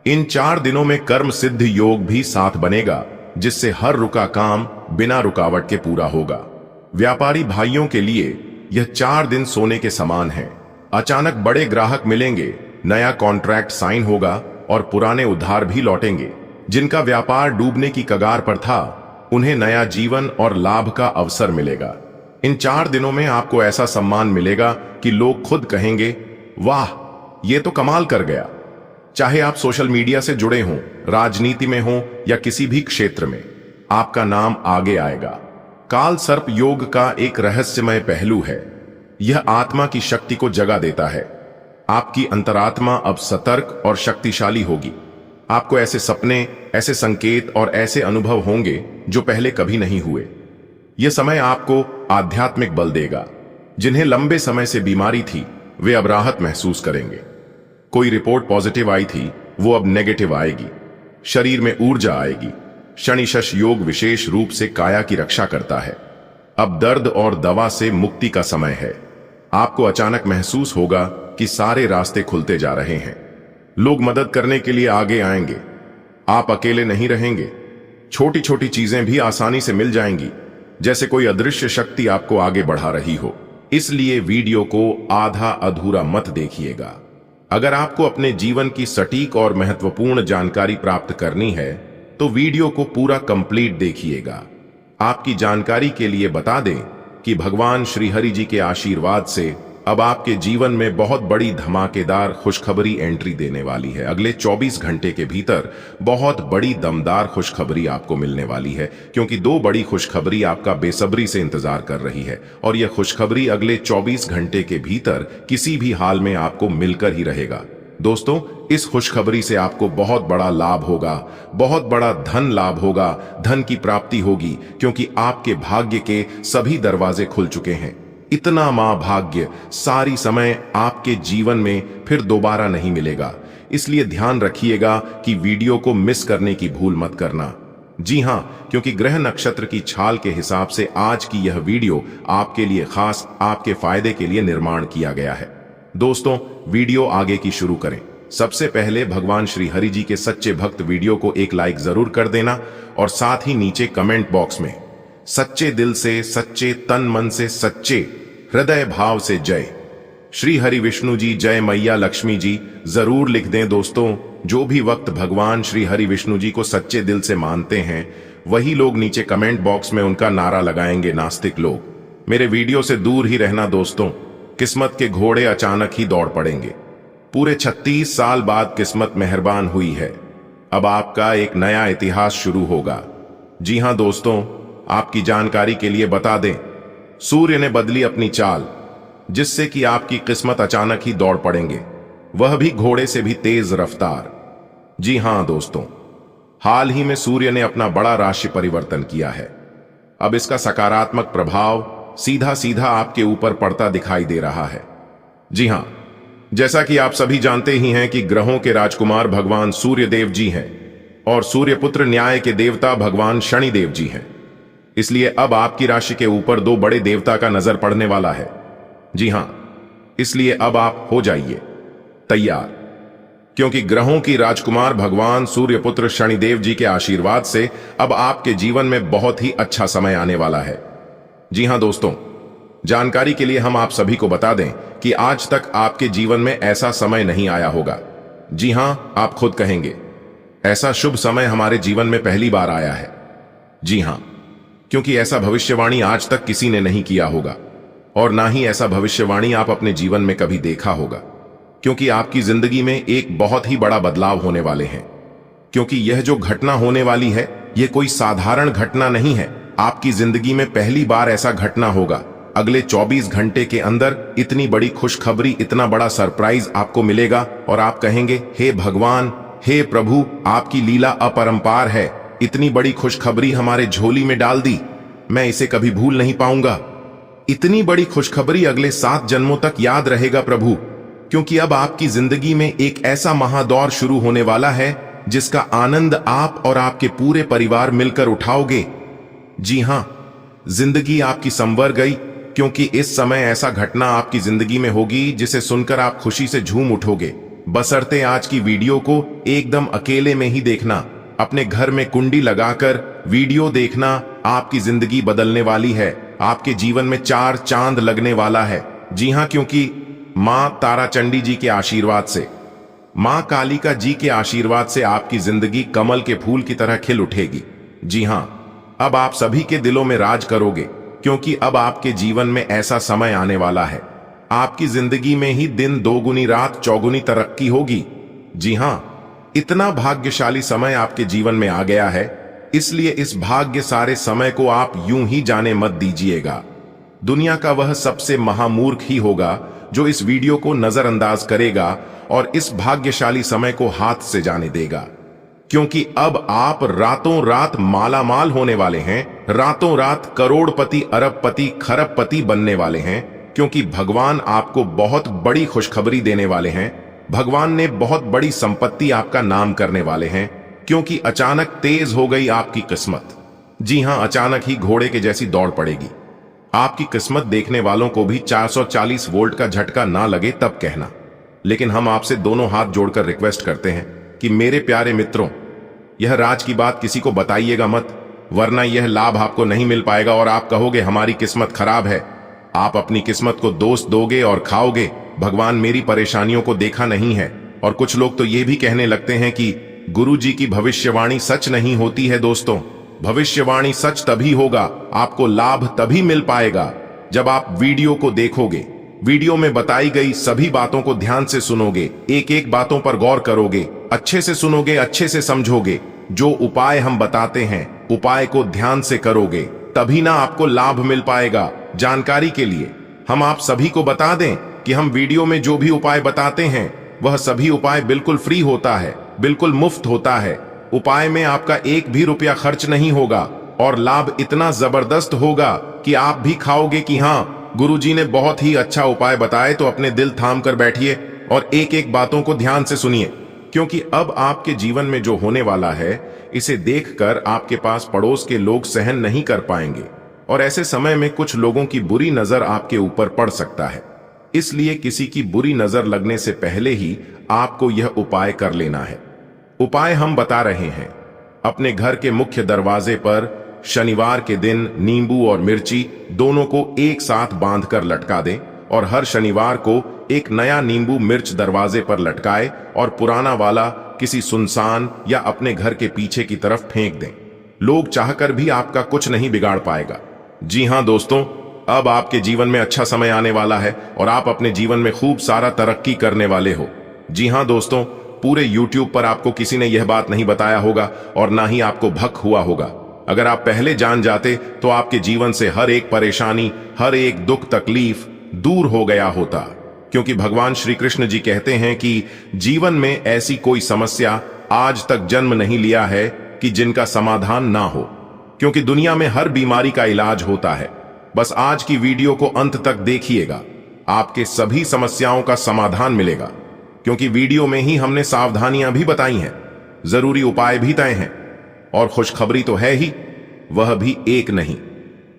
इन 4 दिनों में कर्म सिद्ध योग भी साथ बनेगा, जिससे हर रुका काम बिना रुकावट के पूरा होगा। व्यापारी भाइयों के लिए यह 4 दिन सोने के समान है। अचानक बड़े ग्राहक मिलेंगे, नया कॉन्ट्रैक्ट साइन होगा और पुराने उधार भी लौटेंगे। जिनका व्यापार डूबने की कगार पर था, उन्हें नया जीवन और लाभ का अवसर मिलेगा। इन 4 दिनों में आपको ऐसा सम्मान मिलेगा कि लोग खुद कहेंगे, वाह, ये तो कमाल कर गया। चाहे आप सोशल मीडिया से जुड़े हों, राजनीति में हों या किसी भी क्षेत्र में, आपका नाम आगे आएगा। काल सर्प योग का एक रहस्यमय पहलू है। यह आत्मा की शक्ति को जगा देता है। आपकी अंतरात्मा अब सतर्क और शक्तिशाली होगी। आपको ऐसे सपने, ऐसे संकेत और ऐसे अनुभव होंगे जो पहले कभी नहीं हुए। यह समय आपको आध्यात्मिक बल देगा। जिन्हें लंबे समय से बीमारी थी, वे अब राहत महसूस करेंगे। कोई रिपोर्ट पॉजिटिव आई थी, वो अब नेगेटिव आएगी। शरीर में ऊर्जा आएगी। शनि शश योग विशेष रूप से काया की रक्षा करता है। अब दर्द और दवा से मुक्ति का समय है। आपको अचानक महसूस होगा कि सारे रास्ते खुलते जा रहे हैं। लोग मदद करने के लिए आगे आएंगे। आप अकेले नहीं रहेंगे। छोटी छोटी चीजें भी आसानी से मिल जाएंगी, जैसे कोई अदृश्य शक्ति आपको आगे बढ़ा रही हो। इसलिए वीडियो को आधा अधूरा मत देखिएगा। अगर आपको अपने जीवन की सटीक और महत्वपूर्ण जानकारी प्राप्त करनी है तो वीडियो को पूरा कंप्लीट देखिएगा। आपकी जानकारी के लिए बता दें कि भगवान श्री हरि जी के आशीर्वाद से अब आपके जीवन में बहुत बड़ी धमाकेदार खुशखबरी एंट्री देने वाली है। अगले 24 घंटे के भीतर बहुत बड़ी दमदार खुशखबरी आपको मिलने वाली है, क्योंकि 2 बड़ी खुशखबरी आपका बेसब्री से इंतजार कर रही है और यह खुशखबरी अगले 24 घंटे के भीतर किसी भी हाल में आपको मिलकर ही रहेगा। दोस्तों, इस खुशखबरी से आपको बहुत बड़ा लाभ होगा, बहुत बड़ा धन लाभ होगा, धन की प्राप्ति होगी, क्योंकि आपके भाग्य के सभी दरवाजे खुल चुके हैं। इतना महाभाग्य सारी समय आपके जीवन में फिर दोबारा नहीं मिलेगा। इसलिए ध्यान रखिएगा कि वीडियो को मिस करने की भूल मत करना। जी हां, क्योंकि ग्रह नक्षत्र की छाल के हिसाब से आज की यह वीडियो आपके लिए खास, आपके फायदे के लिए निर्माण किया गया है। दोस्तों, वीडियो आगे की शुरू करें। सबसे पहले भगवान श्री हरि जी के सच्चे भक्त वीडियो को एक लाइक जरूर कर देना और साथ ही नीचे कमेंट बॉक्स में सच्चे दिल से, सच्चे तन मन से, सच्चे हृदय भाव से जय श्री हरि विष्णु जी, जय मैया लक्ष्मी जी जरूर लिख दें। दोस्तों, जो भी वक्त भगवान श्री हरि विष्णु जी को सच्चे दिल से मानते हैं वही लोग नीचे कमेंट बॉक्स में उनका नारा लगाएंगे, नास्तिक लोग मेरे वीडियो से दूर ही रहना। दोस्तों, किस्मत के घोड़े अचानक ही दौड़ पड़ेंगे। पूरे 36 साल बाद किस्मत मेहरबान हुई है। अब आपका एक नया इतिहास शुरू होगा। जी हां दोस्तों, आपकी जानकारी के लिए बता दें, सूर्य ने बदली अपनी चाल, जिससे कि आपकी किस्मत अचानक ही दौड़ पड़ेंगे, वह भी घोड़े से भी तेज रफ्तार। जी हां दोस्तों, हाल ही में सूर्य ने अपना बड़ा राशि परिवर्तन किया है। अब इसका सकारात्मक प्रभाव सीधा सीधा आपके ऊपर पड़ता दिखाई दे रहा है। जी हां, जैसा कि आप सभी जानते ही हैं कि ग्रहों के राजकुमार भगवान सूर्य देव जी हैं और सूर्यपुत्र न्याय के देवता भगवान शनि देव जी हैं। इसलिए अब आपकी राशि के ऊपर दो बड़े देवता का नजर पड़ने वाला है। जी हां, इसलिए अब आप हो जाइए तैयार, क्योंकि ग्रहों की राजकुमार भगवान सूर्यपुत्र शनिदेव जी के आशीर्वाद से अब आपके जीवन में बहुत ही अच्छा समय आने वाला है। जी हां दोस्तों, जानकारी के लिए हम आप सभी को बता दें कि आज तक आपके जीवन में ऐसा समय नहीं आया होगा। जी हां, आप खुद कहेंगे, ऐसा शुभ समय हमारे जीवन में पहली बार आया है। जी हां, क्योंकि ऐसा भविष्यवाणी आज तक किसी ने नहीं किया होगा और ना ही ऐसा भविष्यवाणी आप अपने जीवन में कभी देखा होगा, क्योंकि आपकी जिंदगी में एक बहुत ही बड़ा बदलाव होने वाले हैं। क्योंकि यह जो घटना होने वाली है, यह कोई साधारण घटना नहीं है। आपकी जिंदगी में पहली बार ऐसा घटना होगा। अगले 24 घंटे के अंदर इतनी बड़ी खुशखबरी, इतना बड़ा सरप्राइज आपको मिलेगा और आप कहेंगे, हे भगवान, हे प्रभु, आपकी लीला अपरंपार है। इतनी बड़ी खुशखबरी हमारे झोली में डाल दी, मैं इसे कभी भूल नहीं पाऊंगा। इतनी बड़ी खुशखबरी अगले 7 जन्मों तक याद रहेगा प्रभु, क्योंकि अब आपकी जिंदगी में एक ऐसा महादौर शुरू होने वाला है जिसका आनंद आप और आपके पूरे परिवार मिलकर उठाओगे। जी हां, जिंदगी आपकी संवर गई, क्योंकि इस समय ऐसा घटना आपकी जिंदगी में होगी जिसे सुनकर आप खुशी से झूम उठोगे। बशर्ते आज की वीडियो को एकदम अकेले में ही देखना, अपने घर में कुंडी लगाकर वीडियो देखना। आपकी जिंदगी बदलने वाली है, आपके जीवन में 4 चांद लगने वाला है। जी हां, क्योंकि मां ताराचंडी जी के आशीर्वाद से, मां कालिका जी के आशीर्वाद से आपकी जिंदगी कमल के फूल की तरह खिल उठेगी। जी हां, अब आप सभी के दिलों में राज करोगे, क्योंकि अब आपके जीवन में ऐसा समय आने वाला है। आपकी जिंदगी में ही दिन दोगुनी रात चौगुनी तरक्की होगी। जी हां, इतना भाग्यशाली समय आपके जीवन में आ गया है, इसलिए इस भाग्य सारे समय को आप यूं ही जाने मत दीजिएगा। दुनिया का वह सबसे महामूर्ख ही होगा जो इस वीडियो को नजरअंदाज करेगा और इस भाग्यशाली समय को हाथ से जाने देगा, क्योंकि अब आप रातों रात मालामाल होने वाले हैं, रातों रात करोड़पति, अरबपति, खरबपति बनने वाले हैं, क्योंकि भगवान आपको बहुत बड़ी खुशखबरी देने वाले हैं। भगवान ने बहुत बड़ी संपत्ति आपका नाम करने वाले हैं, क्योंकि अचानक तेज हो गई आपकी किस्मत। जी हां, अचानक ही घोड़े के जैसी दौड़ पड़ेगी। आपकी किस्मत देखने वालों को भी 440 वोल्ट का झटका ना लगे तब कहना। लेकिन हम आपसे दोनों हाथ जोड़कर रिक्वेस्ट करते हैं कि मेरे प्यारे मित्रों, यह राज की बात किसी को बताइएगा मत, वरना यह लाभ आपको नहीं मिल पाएगा और आप कहोगे हमारी किस्मत खराब है। आप अपनी किस्मत को दोष दोगे और खाओगे, भगवान मेरी परेशानियों को देखा नहीं है। और कुछ लोग तो ये भी कहने लगते हैं कि गुरु जी की भविष्यवाणी सच नहीं होती है। दोस्तों, भविष्यवाणी सच तभी होगा, आपको लाभ तभी मिल पाएगा जब आप वीडियो को देखोगे, वीडियो में बताई गई सभी बातों को ध्यान से सुनोगे, एक एक बातों पर गौर करोगे, अच्छे से सुनोगे, अच्छे से समझोगे। जो उपाय हम बताते हैं, उपाय को ध्यान से करोगे, तभी ना आपको लाभ मिल पाएगा। जानकारी के लिए हम आप सभी को बता दें कि हम वीडियो में जो भी उपाय बताते हैं वह सभी उपाय बिल्कुल फ्री होता है, बिल्कुल मुफ्त होता है। उपाय में आपका एक भी रुपया खर्च नहीं होगा और लाभ इतना जबरदस्त होगा कि आप भी खाओगे कि हाँ, गुरुजी ने बहुत ही अच्छा उपाय बताए। तो अपने दिल थाम कर बैठिए और एक एक बातों को ध्यान से सुनिए, क्योंकि अब आपके जीवन में जो होने वाला है, इसे देखकर आपके पास पड़ोस के लोग सहन नहीं कर पाएंगे और ऐसे समय में कुछ लोगों की बुरी नजर आपके ऊपर पड़ सकता है। इसलिए किसी की बुरी नजर लगने से पहले ही आपको यह उपाय कर लेना है। उपाय हम बता रहे हैं। अपने घर के मुख्य दरवाजे पर शनिवार के दिन नींबू और मिर्ची दोनों को एक साथ बांधकर लटका दें और हर शनिवार को एक नया नींबू मिर्च दरवाजे पर लटकाए और पुराना वाला किसी सुनसान या अपने घर के पीछे की तरफ फेंक दें। लोग चाहकर भी आपका कुछ नहीं बिगाड़ पाएगा। जी हां दोस्तों, अब आपके जीवन में अच्छा समय आने वाला है और आप अपने जीवन में खूब सारा तरक्की करने वाले हो। जी हां दोस्तों, पूरे YouTube पर आपको किसी ने यह बात नहीं बताया होगा और ना ही आपको भक हुआ होगा। अगर आप पहले जान जाते तो आपके जीवन से हर एक परेशानी, हर एक दुख तकलीफ दूर हो गया होता। क्योंकि भगवान श्री कृष्ण जी कहते हैं कि जीवन में ऐसी कोई समस्या आज तक जन्म नहीं लिया है कि जिनका समाधान ना हो। क्योंकि दुनिया में हर बीमारी का इलाज होता है। बस आज की वीडियो को अंत तक देखिएगा, आपके सभी समस्याओं का समाधान मिलेगा। क्योंकि वीडियो में ही हमने सावधानियां भी बताई हैं, जरूरी उपाय भी तय हैं और खुशखबरी तो है ही, वह भी एक नहीं,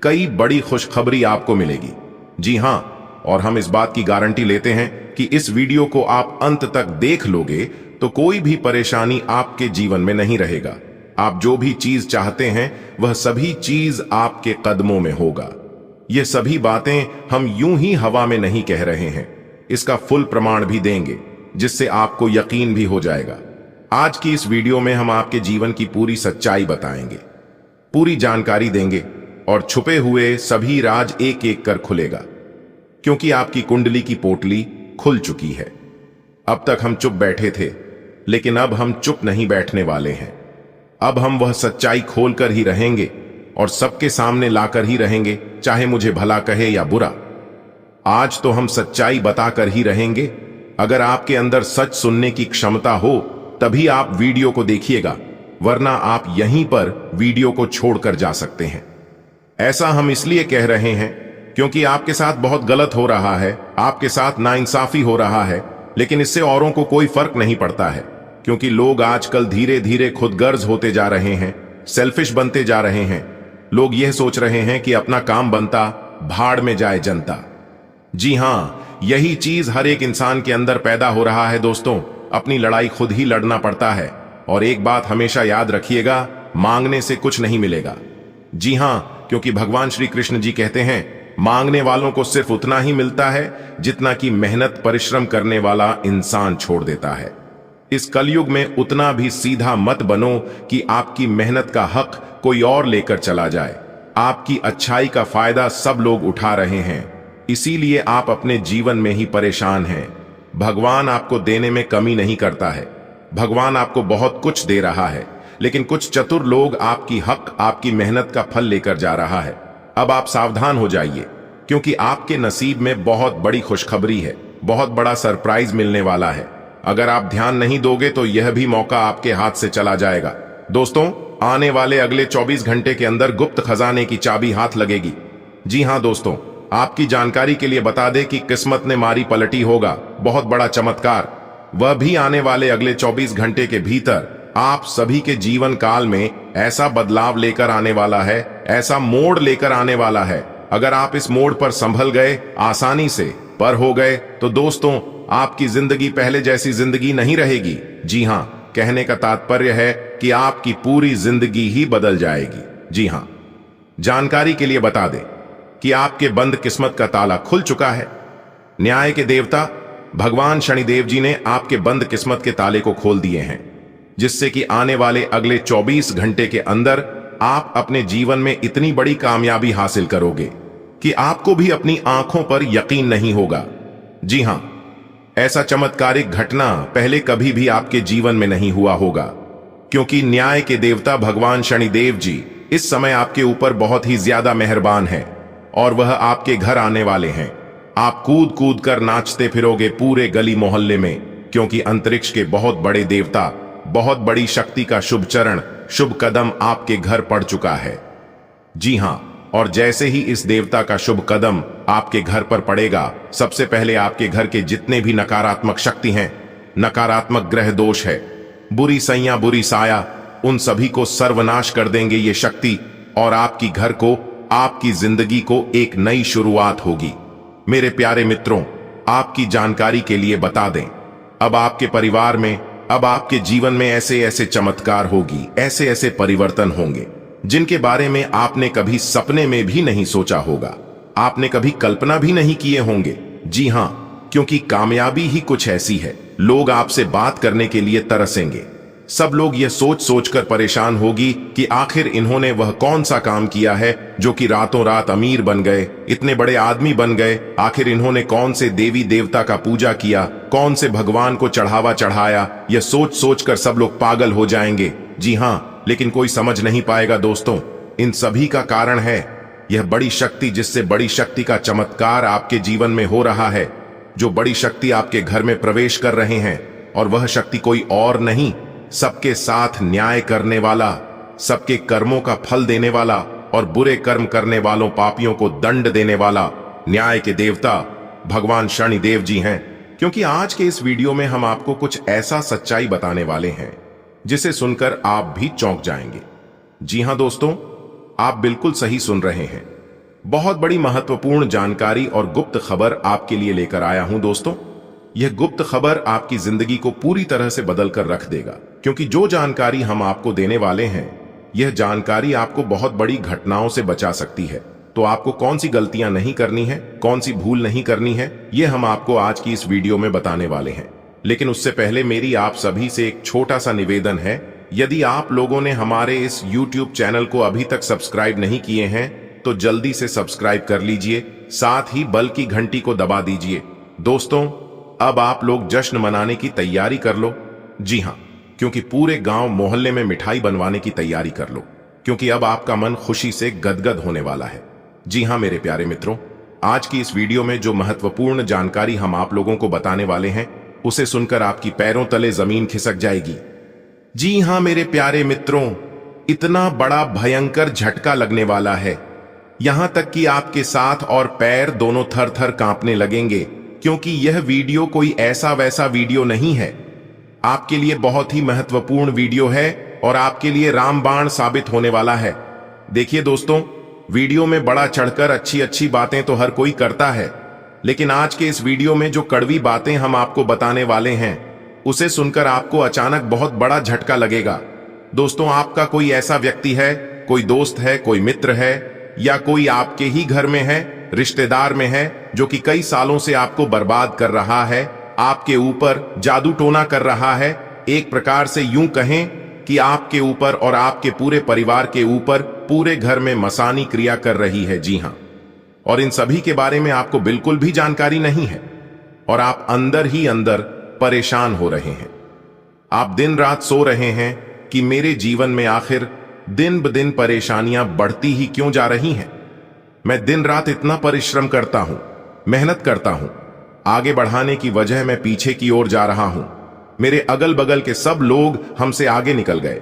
कई बड़ी खुशखबरी आपको मिलेगी। जी हां, और हम इस बात की गारंटी लेते हैं कि इस वीडियो को आप अंत तक देख लोगे तो कोई भी परेशानी आपके जीवन में नहीं रहेगा। आप जो भी चीज चाहते हैं वह सभी चीज आपके कदमों में होगा। ये सभी बातें हम यूं ही हवा में नहीं कह रहे हैं, इसका फुल प्रमाण भी देंगे जिससे आपको यकीन भी हो जाएगा। आज की इस वीडियो में हम आपके जीवन की पूरी सच्चाई बताएंगे, पूरी जानकारी देंगे और छुपे हुए सभी राज एक एक कर खुलेगा। क्योंकि आपकी कुंडली की पोटली खुल चुकी है। अब तक हम चुप बैठे थे, लेकिन अब हम चुप नहीं बैठने वाले हैं। अब हम वह सच्चाई खोलकर ही रहेंगे और सबके सामने लाकर ही रहेंगे, चाहे मुझे भला कहे या बुरा। आज तो हम सच्चाई बताकर ही रहेंगे। अगर आपके अंदर सच सुनने की क्षमता हो तभी आप वीडियो को देखिएगा, वरना आप यहीं पर वीडियो को छोड़कर जा सकते हैं। ऐसा हम इसलिए कह रहे हैं क्योंकि आपके साथ बहुत गलत हो रहा है, आपके साथ नाइंसाफी हो रहा है, लेकिन इससे औरों को कोई फर्क नहीं पड़ता है। क्योंकि लोग आजकल धीरे धीरे खुदगर्ज होते जा रहे हैं, सेल्फिश बनते जा रहे हैं। लोग यह सोच रहे हैं कि अपना काम बनता, भाड़ में जाए जनता। जी हां, यही चीज हर एक इंसान के अंदर पैदा हो रहा है दोस्तों। अपनी लड़ाई खुद ही लड़ना पड़ता है। और एक बात हमेशा याद रखिएगा, मांगने से कुछ नहीं मिलेगा। जी हां, क्योंकि भगवान श्री कृष्ण जी कहते हैं, मांगने वालों को सिर्फ उतना ही मिलता है जितना कि मेहनत परिश्रम करने वाला इंसान छोड़ देता है। इस कलयुग में उतना भी सीधा मत बनो कि आपकी मेहनत का हक कोई और लेकर चला जाए। आपकी अच्छाई का फायदा सब लोग उठा रहे हैं, इसीलिए आप अपने जीवन में ही परेशान हैं। भगवान आपको देने में कमी नहीं करता है। भगवान आपको बहुत कुछ दे रहा है, लेकिन कुछ चतुर लोग आपकी हक, आपकी मेहनत का फल लेकर जा रहा है। अब आप सावधान हो जाइए, क्योंकि आपके नसीब में बहुत बड़ी खुशखबरी है, बहुत बड़ा सरप्राइज मिलने वाला है। अगर आप ध्यान नहीं दोगे तो यह भी मौका आपके हाथ से चला जाएगा। दोस्तों, आने वाले अगले 24 घंटे के अंदर गुप्त खजाने की चाबी हाथ लगेगी। जी हां दोस्तों, आपकी जानकारी के लिए बता दें कि किस्मत ने मारी पलटी होगा बहुत बड़ा चमत्कार। वह भी आने वाले अगले 24 घंटे के भीतर आप सभी के जीवन काल में ऐसा बदलाव लेकर आने वाला है, ऐसा मोड़ लेकर आने वाला है। अगर आप इस मोड़ पर संभल गए, आसानी से पर हो गए, तो दोस्तों आपकी जिंदगी पहले जैसी जिंदगी नहीं रहेगी। जी हां, कहने का तात्पर्य है कि आपकी पूरी जिंदगी ही बदल जाएगी। जी हां, जानकारी के लिए बता दें कि आपके बंद किस्मत का ताला खुल चुका है। न्याय के देवता भगवान शनिदेव जी ने आपके बंद किस्मत के ताले को खोल दिए हैं, जिससे कि आने वाले अगले 24 घंटे के अंदर आप अपने जीवन में इतनी बड़ी कामयाबी हासिल करोगे कि आपको भी अपनी आंखों पर यकीन नहीं होगा। जी हां, ऐसा चमत्कारिक घटना पहले कभी भी आपके जीवन में नहीं हुआ होगा, क्योंकि न्याय के देवता भगवान शनिदेव जी इस समय आपके ऊपर बहुत ही ज्यादा मेहरबान है और वह आपके घर आने वाले हैं। आप कूद कूद कर नाचते फिरोगे पूरे गली मोहल्ले में, क्योंकि अंतरिक्ष के बहुत बड़े देवता, बहुत बड़ी शक्ति का शुभ चरण, शुभ कदम आपके घर पड़ चुका है। जी हां, और जैसे ही इस देवता का शुभ कदम आपके घर पर पड़ेगा, सबसे पहले आपके घर के जितने भी नकारात्मक शक्ति हैं, नकारात्मक ग्रह दोष है, बुरी सैया, बुरी साया, उन सभी को सर्वनाश कर देंगे ये शक्ति और आपकी घर को, आपकी जिंदगी को एक नई शुरुआत होगी। मेरे प्यारे मित्रों, आपकी जानकारी के लिए बता दें, अब आपके परिवार में, अब आपके जीवन में ऐसे ऐसे चमत्कार होगी, ऐसे ऐसे परिवर्तन होंगे जिनके बारे में आपने कभी सपने में भी नहीं सोचा होगा, आपने कभी कल्पना भी नहीं किए होंगे। जी हां, क्योंकि कामयाबी ही कुछ ऐसी है, लोग आपसे बात करने के लिए तरसेंगे। सब लोग यह सोच सोचकर परेशान होगी कि आखिर इन्होंने वह कौन सा काम किया है जो कि रातों रात अमीर बन गए, इतने बड़े आदमी बन गए। आखिर इन्होंने कौन से देवी देवता का पूजा किया, कौन से भगवान को चढ़ावा चढ़ाया। यह सोच सोचकर सब लोग पागल हो जाएंगे। जी हां, लेकिन कोई समझ नहीं पाएगा दोस्तों, इन सभी का कारण है यह बड़ी शक्ति, जिससे बड़ी शक्ति का चमत्कार आपके जीवन में हो रहा है। जो बड़ी शक्ति आपके घर में प्रवेश कर रहे हैं, और वह शक्ति कोई और नहीं, सबके साथ न्याय करने वाला, सबके कर्मों का फल देने वाला और बुरे कर्म करने वालों पापियों को दंड देने वाला न्याय के देवता भगवान शनिदेव जी हैं। क्योंकि आज के इस वीडियो में हम आपको कुछ ऐसा सच्चाई बताने वाले हैं जिसे सुनकर आप भी चौंक जाएंगे। जी हां दोस्तों, आप बिल्कुल सही सुन रहे हैं। बहुत बड़ी महत्वपूर्ण जानकारी और गुप्त खबर आपके लिए लेकर आया हूं दोस्तों। यह गुप्त खबर आपकी जिंदगी को पूरी तरह से बदल कर रख देगा, क्योंकि जो जानकारी हम आपको देने वाले हैं, यह जानकारी आपको बहुत बड़ी घटनाओं से बचा सकती है। तो आपको कौन सी गलतियां नहीं करनी है, कौन सी भूल नहीं करनी है, यह हम आपको आज की इस वीडियो में बताने वाले हैं। लेकिन उससे पहले मेरी आप सभी से एक छोटा सा निवेदन है। यदि आप लोगों ने हमारे इस YouTube चैनल को अभी तक सब्सक्राइब नहीं किए हैं तो जल्दी से सब्सक्राइब कर लीजिए, साथ ही बेल की घंटी को दबा दीजिए। दोस्तों, अब आप लोग जश्न मनाने की तैयारी कर लो। जी हां, क्योंकि पूरे गांव मोहल्ले में मिठाई बनवाने की तैयारी कर लो, क्योंकि अब आपका मन खुशी से गदगद होने वाला है। जी हां मेरे प्यारे मित्रों, आज की इस वीडियो में जो महत्वपूर्ण जानकारी हम आप लोगों को बताने वाले हैं, उसे सुनकर आपकी पैरों तले जमीन खिसक जाएगी। जी हां मेरे प्यारे मित्रों, इतना बड़ा भयंकर झटका लगने वाला है, यहां तक कि आपके साथ और पैर दोनों थर थर कांपने लगेंगे, क्योंकि यह वीडियो कोई ऐसा वैसा वीडियो नहीं है। आपके लिए बहुत ही महत्वपूर्ण वीडियो है और आपके लिए रामबाण साबित होने वाला है। देखिए दोस्तों, वीडियो में बड़ा चढ़कर अच्छी अच्छी बातें तो हर कोई करता है, लेकिन आज के इस वीडियो में जो कड़वी बातें हम आपको बताने वाले हैं, उसे सुनकर आपको अचानक बहुत बड़ा झटका लगेगा। दोस्तों, आपका कोई ऐसा व्यक्ति है, कोई दोस्त है, कोई मित्र है, या कोई आपके ही घर में है, रिश्तेदार में है, जो कि कई सालों से आपको बर्बाद कर रहा है, आपके ऊपर जादू टोना कर रहा है। एक प्रकार से यूं कहें कि आपके ऊपर और आपके पूरे परिवार के ऊपर पूरे घर में मसानी क्रिया कर रही है। जी हां, और इन सभी के बारे में आपको बिल्कुल भी जानकारी नहीं है और आप अंदर ही अंदर परेशान हो रहे हैं। आप दिन रात सो रहे हैं कि मेरे जीवन में आखिर दिन ब दिन परेशानियां बढ़ती ही क्यों जा रही हैं। मैं दिन रात इतना परिश्रम करता हूं, मेहनत करता हूं, आगे बढ़ाने की वजह मैं पीछे की ओर जा रहा हूं। मेरे अगल बगल के सब लोग हमसे आगे निकल गए,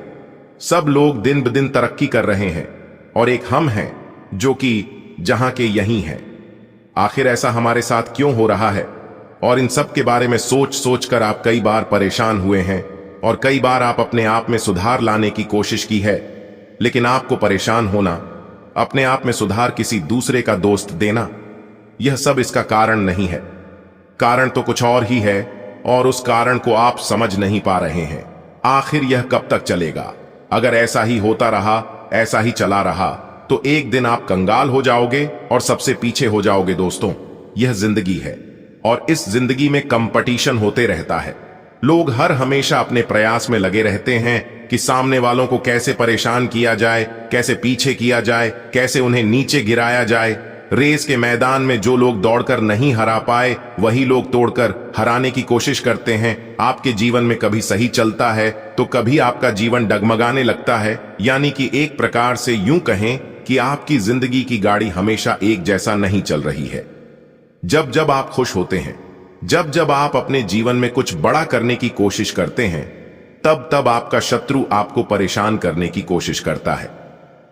सब लोग दिन ब दिन तरक्की कर रहे हैं, और एक हम हैं जो कि जहां के यहीं हैं। आखिर ऐसा हमारे साथ क्यों हो रहा है? और इन सब के बारे में सोच सोच कर आप कई बार परेशान हुए हैं और कई बार आप अपने आप में सुधार लाने की कोशिश की है, लेकिन आपको परेशान होना, अपने आप में सुधार किसी दूसरे का दोस्त देना, यह सब इसका कारण नहीं है। कारण तो कुछ और ही है और उस कारण को आप समझ नहीं पा रहे हैं। आखिर यह कब तक चलेगा? अगर ऐसा ही होता रहा, ऐसा ही चला रहा, तो एक दिन आप कंगाल हो जाओगे और सबसे पीछे हो जाओगे। दोस्तों, यह जिंदगी है और इस जिंदगी में कंपटीशन होते रहता है। लोग हर हमेशा अपने प्रयास में लगे रहते हैं कि सामने वालों को कैसे परेशान किया जाए, कैसे पीछे किया जाए, कैसे उन्हें नीचे गिराया जाए। रेस के मैदान में जो लोग दौड़कर नहीं हरा पाए, वही लोग तोड़कर हराने की कोशिश करते हैं। आपके जीवन में कभी सही चलता है तो कभी आपका जीवन डगमगाने लगता है। यानी कि एक प्रकार से यूं कहें कि आपकी जिंदगी की गाड़ी हमेशा एक जैसा नहीं चल रही है। जब जब आप खुश होते हैं, जब जब आप अपने जीवन में कुछ बड़ा करने की कोशिश करते हैं, तब तब आपका शत्रु आपको परेशान करने की कोशिश करता है।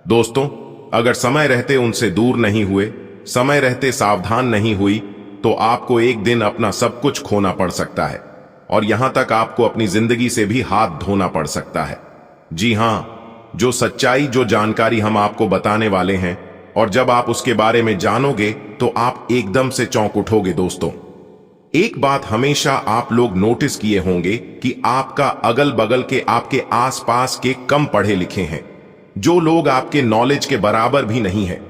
दोस्तों, अगर समय रहते उनसे दूर नहीं हुए, समय रहते सावधान नहीं हुई, तो आपको एक दिन अपना सब कुछ खोना पड़ सकता है और यहां तक आपको अपनी जिंदगी से भी हाथ धोना पड़ सकता है। जी हां, जो सच्चाई, जो जानकारी हम आपको बताने वाले हैं, और जब आप उसके बारे में जानोगे तो आप एकदम से चौंक उठोगे। दोस्तों, एक बात हमेशा आप लोग नोटिस किए होंगे कि आपका अगल बगल के आपके आसपास के कम पढ़े लिखे हैं, जो लोग आपके नॉलेज के बराबर भी नहीं है,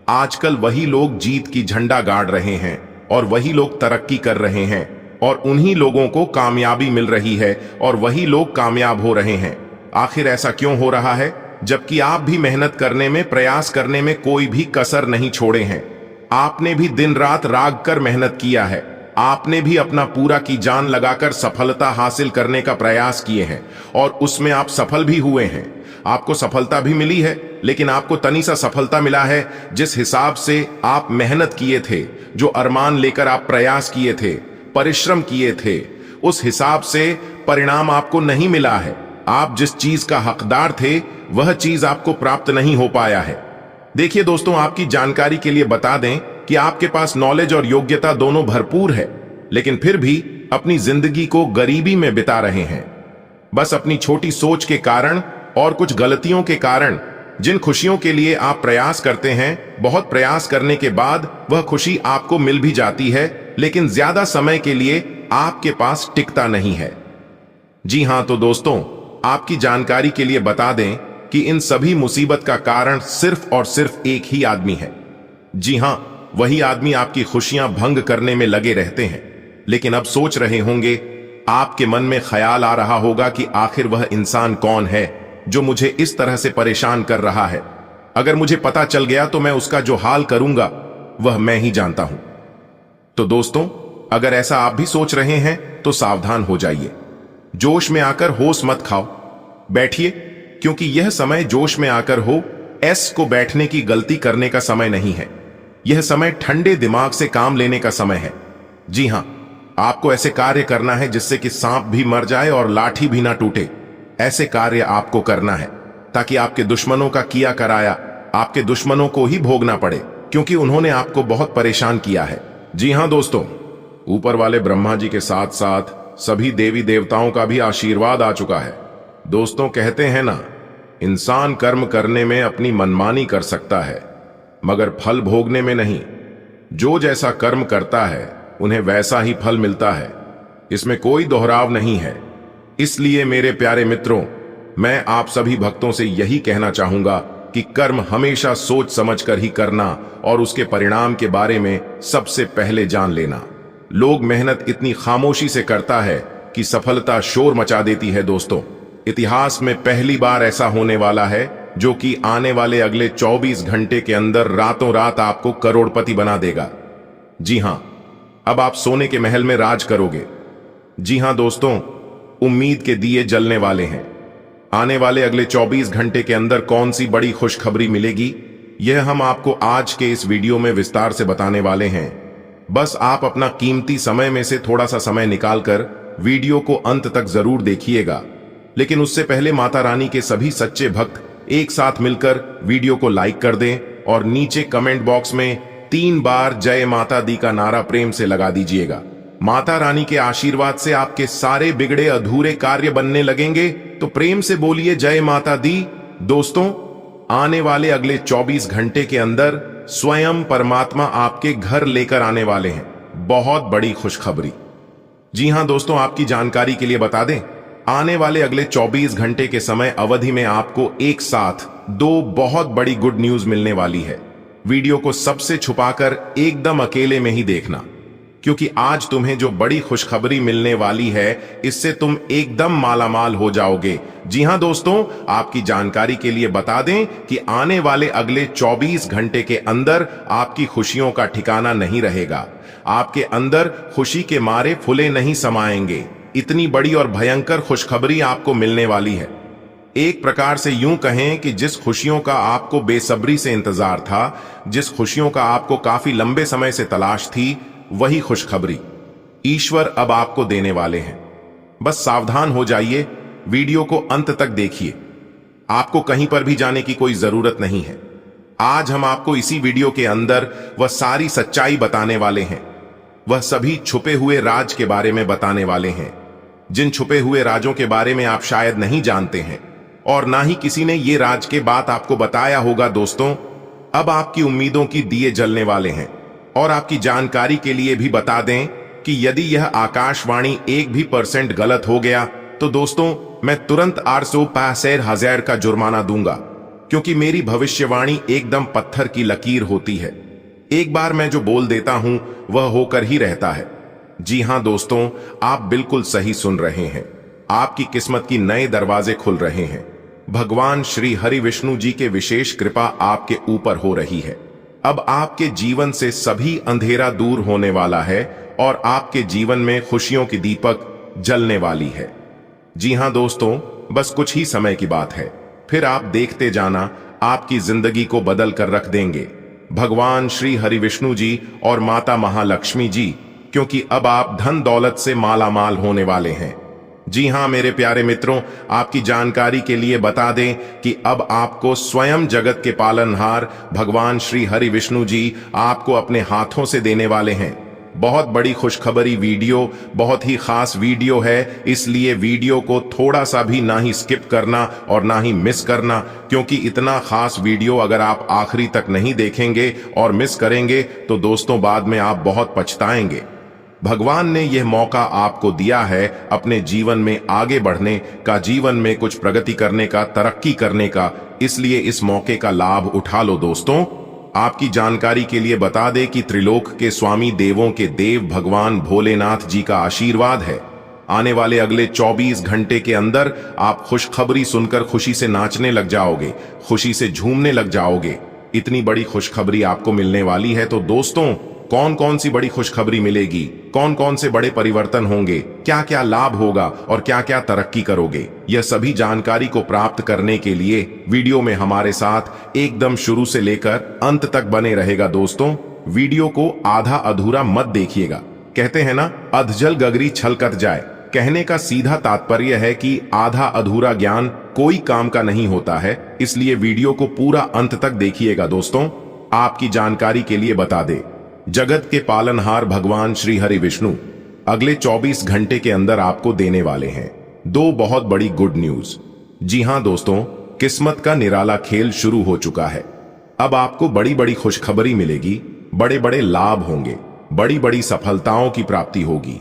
आजकल वही लोग जीत की झंडा गाड़ रहे हैं और वही लोग तरक्की कर रहे हैं और उन्हीं लोगों को कामयाबी मिल रही है और वही लोग कामयाब हो रहे हैं। आखिर ऐसा क्यों हो रहा है, जबकि आप भी मेहनत करने में, प्रयास करने में कोई भी कसर नहीं छोड़े हैं। आपने भी दिन रात राग कर मेहनत किया है, आपने भी अपना पूरा की जान लगाकर सफलता हासिल करने का प्रयास किए हैं और उसमें आप सफल भी हुए हैं। आपको सफलता भी मिली है, लेकिन आपको तनी सा सफलता मिला है जिस हिसाब से आप मेहनत किए थे, जो अरमान लेकर आप प्रयास किए थे, परिश्रम किए थे, उस हिसाब से परिणाम आपको नहीं मिला है। आप जिस चीज का हकदार थे वह चीज आपको प्राप्त नहीं हो पाया है। देखिए दोस्तों, आपकी जानकारी के लिए बता दें कि आपके पास नॉलेज और योग्यता दोनों भरपूर है, लेकिन फिर भी अपनी जिंदगी को गरीबी में बिता रहे हैं। बस अपनी छोटी सोच के कारण और कुछ गलतियों के कारण जिन खुशियों के लिए आप प्रयास करते हैं, बहुत प्रयास करने के बाद वह खुशी आपको मिल भी जाती है, लेकिन ज्यादा समय के लिए आपके पास टिकता नहीं है। जी हां, तो दोस्तों, आपकी जानकारी के लिए बता दें कि इन सभी मुसीबत का कारण सिर्फ और सिर्फ एक ही आदमी है। जी हां, वही आदमी आपकी खुशियां भंग करने में लगे रहते हैं। लेकिन अब सोच रहे होंगे, आपके मन में ख्याल आ रहा होगा कि आखिर वह इंसान कौन है जो मुझे इस तरह से परेशान कर रहा है। अगर मुझे पता चल गया तो मैं उसका जो हाल करूंगा वह मैं ही जानता हूं। तो दोस्तों, अगर ऐसा आप भी सोच रहे हैं तो सावधान हो जाइए। जोश में आकर होश मत खाओ, बैठिए, क्योंकि यह समय जोश में आकर हो एस को बैठने की गलती करने का समय नहीं है। यह समय ठंडे दिमाग से काम लेने का समय है। जी हां, आपको ऐसे कार्य करना है जिससे कि सांप भी मर जाए और लाठी भी ना टूटे। ऐसे कार्य आपको करना है ताकि आपके दुश्मनों का किया कराया आपके दुश्मनों को ही भोगना पड़े, क्योंकि उन्होंने आपको बहुत परेशान किया है। जी हां दोस्तों, ऊपर वाले ब्रह्मा जी के साथ साथ सभी देवी देवताओं का भी आशीर्वाद आ चुका है। दोस्तों, कहते हैं ना, इंसान कर्म करने में अपनी मनमानी कर सकता है मगर फल भोगने में नहीं। जो जैसा कर्म करता है उन्हें वैसा ही फल मिलता है, इसमें कोई दोहराव नहीं है। इसलिए मेरे प्यारे मित्रों, मैं आप सभी भक्तों से यही कहना चाहूंगा कि कर्म हमेशा सोच समझकर ही करना और उसके परिणाम के बारे में सबसे पहले जान लेना। लोग मेहनत इतनी खामोशी से करता है कि सफलता शोर मचा देती है। दोस्तों, इतिहास में पहली बार ऐसा होने वाला है जो कि आने वाले अगले 24 घंटे के अंदर रातों रात आपको करोड़पति बना देगा। जी हां, अब आप सोने के महल में राज करोगे। जी हां दोस्तों, उम्मीद के दिए जलने वाले हैं। आने वाले अगले 24 घंटे के अंदर कौन सी बड़ी खुशखबरी मिलेगी, यह हम आपको आज के इस वीडियो में विस्तार से बताने वाले हैं। बस आप अपना कीमती समय में से थोड़ा सा समय निकालकर वीडियो को अंत तक जरूर देखिएगा। लेकिन उससे पहले माता रानी के सभी सच्चे भक्त एक साथ मिलकर वीडियो को लाइक कर दें और नीचे कमेंट बॉक्स में 3 बार जय माता दी का नारा प्रेम से लगा दीजिएगा। माता रानी के आशीर्वाद से आपके सारे बिगड़े अधूरे कार्य बनने लगेंगे, तो प्रेम से बोलिए जय माता दी। दोस्तों, आने वाले अगले 24 घंटे के अंदर स्वयं परमात्मा आपके घर लेकर आने वाले हैं बहुत बड़ी खुशखबरी। जी हां दोस्तों, आपकी जानकारी के लिए बता दें, आने वाले अगले 24 घंटे के समय अवधि में आपको एक साथ 2 बहुत बड़ी गुड न्यूज मिलने वाली है। वीडियो को सबसे छुपाकर एकदम अकेले में ही देखना, क्योंकि आज तुम्हें जो बड़ी खुशखबरी मिलने वाली है इससे तुम एकदम मालामाल हो जाओगे। जी हां दोस्तों, आपकी जानकारी के लिए बता दें कि आने वाले अगले 24 घंटे के अंदर आपकी खुशियों का ठिकाना नहीं रहेगा। आपके अंदर खुशी के मारे फुले नहीं समाएंगे। इतनी बड़ी और भयंकर खुशखबरी आपको मिलने वाली है। एक प्रकार से यूं कहें कि जिस खुशियों का आपको बेसब्री से इंतजार था, जिस खुशियों का आपको काफी लंबे समय से तलाश थी, वही खुशखबरी ईश्वर अब आपको देने वाले हैं। बस सावधान हो जाइए, वीडियो को अंत तक देखिए। आपको कहीं पर भी जाने की कोई जरूरत नहीं है। आज हम आपको इसी वीडियो के अंदर वह सारी सच्चाई बताने वाले हैं। वह सभी छुपे हुए राज के बारे में बताने वाले हैं, जिन छुपे हुए राजों के बारे में आप शायद नहीं जानते हैं और ना ही किसी ने ये राज के बात आपको बताया होगा। दोस्तों, अब आपकी उम्मीदों की दिए जलने वाले हैं। और आपकी जानकारी के लिए भी बता दें कि यदि यह आकाशवाणी 1% भी गलत हो गया तो दोस्तों मैं तुरंत 865,000 का जुर्माना दूंगा, क्योंकि मेरी भविष्यवाणी एकदम पत्थर की लकीर होती है। एक बार मैं जो बोल देता हूं वह होकर ही रहता है। जी हां दोस्तों, आप बिल्कुल सही सुन रहे हैं। आपकी किस्मत की नए दरवाजे खुल रहे हैं। भगवान श्री हरि विष्णु जी के विशेष कृपा आपके ऊपर हो रही है। अब आपके जीवन से सभी अंधेरा दूर होने वाला है और आपके जीवन में खुशियों की दीपक जलने वाली है। जी हां दोस्तों, बस कुछ ही समय की बात है, फिर आप देखते जाना आपकी जिंदगी को बदल कर रख देंगे भगवान श्री हरि विष्णु जी और माता महालक्ष्मी जी, क्योंकि अब आप धन दौलत से मालामाल होने वाले हैं। जी हां मेरे प्यारे मित्रों, आपकी जानकारी के लिए बता दें कि अब आपको स्वयं जगत के पालनहार भगवान श्री हरि विष्णु जी आपको अपने हाथों से देने वाले हैं। बहुत बड़ी खुशखबरी वीडियो, बहुत ही खास वीडियो है, इसलिए वीडियो को थोड़ा सा भी ना ही स्किप करना और ना ही मिस करना, क्योंकि इतना खास वीडियो अगर आप आखिरी तक नहीं देखेंगे और मिस करेंगे तो दोस्तों बाद में आप बहुत पछताएंगे। भगवान ने यह मौका आपको दिया है अपने जीवन में आगे बढ़ने का, जीवन में कुछ प्रगति करने का, तरक्की करने का, इसलिए इस मौके का लाभ उठा लो दोस्तों। आपकी जानकारी के लिए बता दें कि त्रिलोक के स्वामी, देवों के देव भगवान भोलेनाथ जी का आशीर्वाद है। आने वाले अगले 24 घंटे के अंदर आप खुशखबरी सुनकर खुशी से नाचने लग जाओगे, खुशी से झूमने लग जाओगे। इतनी बड़ी खुशखबरी आपको मिलने वाली है, तो दोस्तों कौन कौन सी बड़ी खुशखबरी मिलेगी, कौन कौन से बड़े परिवर्तन होंगे, क्या क्या लाभ होगा और क्या क्या तरक्की करोगे, यह सभी जानकारी को प्राप्त करने के लिए वीडियो में हमारे साथ एकदम शुरू से लेकर अंत तक बने रहेगा दोस्तों। वीडियो को आधा अधूरा मत देखिएगा। कहते हैं ना, अधजल गगरी छलकत जाए। कहने का सीधा तात्पर्य है कि आधा अधूरा ज्ञान कोई काम का नहीं होता है, इसलिए वीडियो को पूरा अंत तक देखिएगा दोस्तों। आपकी जानकारी के लिए बता दे, जगत के पालनहार भगवान श्री हरि विष्णु अगले 24 घंटे के अंदर आपको देने वाले हैं 2 बहुत बड़ी गुड न्यूज। जी हां दोस्तों, किस्मत का निराला खेल शुरू हो चुका है। अब आपको बड़ी बड़ी खुशखबरी मिलेगी, बड़े बड़े लाभ होंगे, बड़ी बड़ी सफलताओं की प्राप्ति होगी।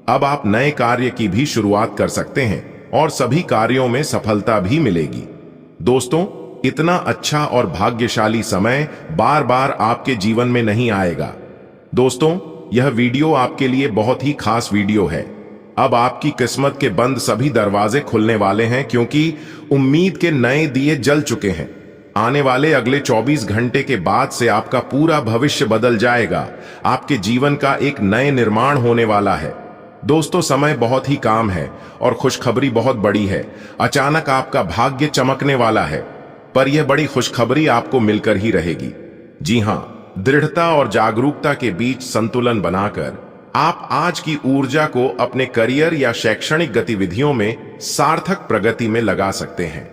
अब आप नए कार्य की भी शुरुआत कर सकते हैं और सभी कार्यों में सफलता भी मिलेगी। दोस्तों, इतना अच्छा और भाग्यशाली समय बार बार आपके जीवन में नहीं आएगा। दोस्तों, यह वीडियो आपके लिए बहुत ही खास वीडियो है। अब आपकी किस्मत के बंद सभी दरवाजे खुलने वाले हैं, क्योंकि उम्मीद के नए दिए जल चुके हैं। आने वाले अगले 24 घंटे के बाद से आपका पूरा भविष्य बदल जाएगा। आपके जीवन का एक नए निर्माण होने वाला है। दोस्तों, समय बहुत ही काम है और खुशखबरी बहुत बड़ी है। अचानक आपका भाग्य चमकने वाला है, पर यह बड़ी खुशखबरी आपको मिलकर ही रहेगी। जी हां, दृढ़ता और जागरूकता के बीच संतुलन बनाकर आप आज की ऊर्जा को अपने करियर या शैक्षणिक गतिविधियों में सार्थक प्रगति में लगा सकते हैं।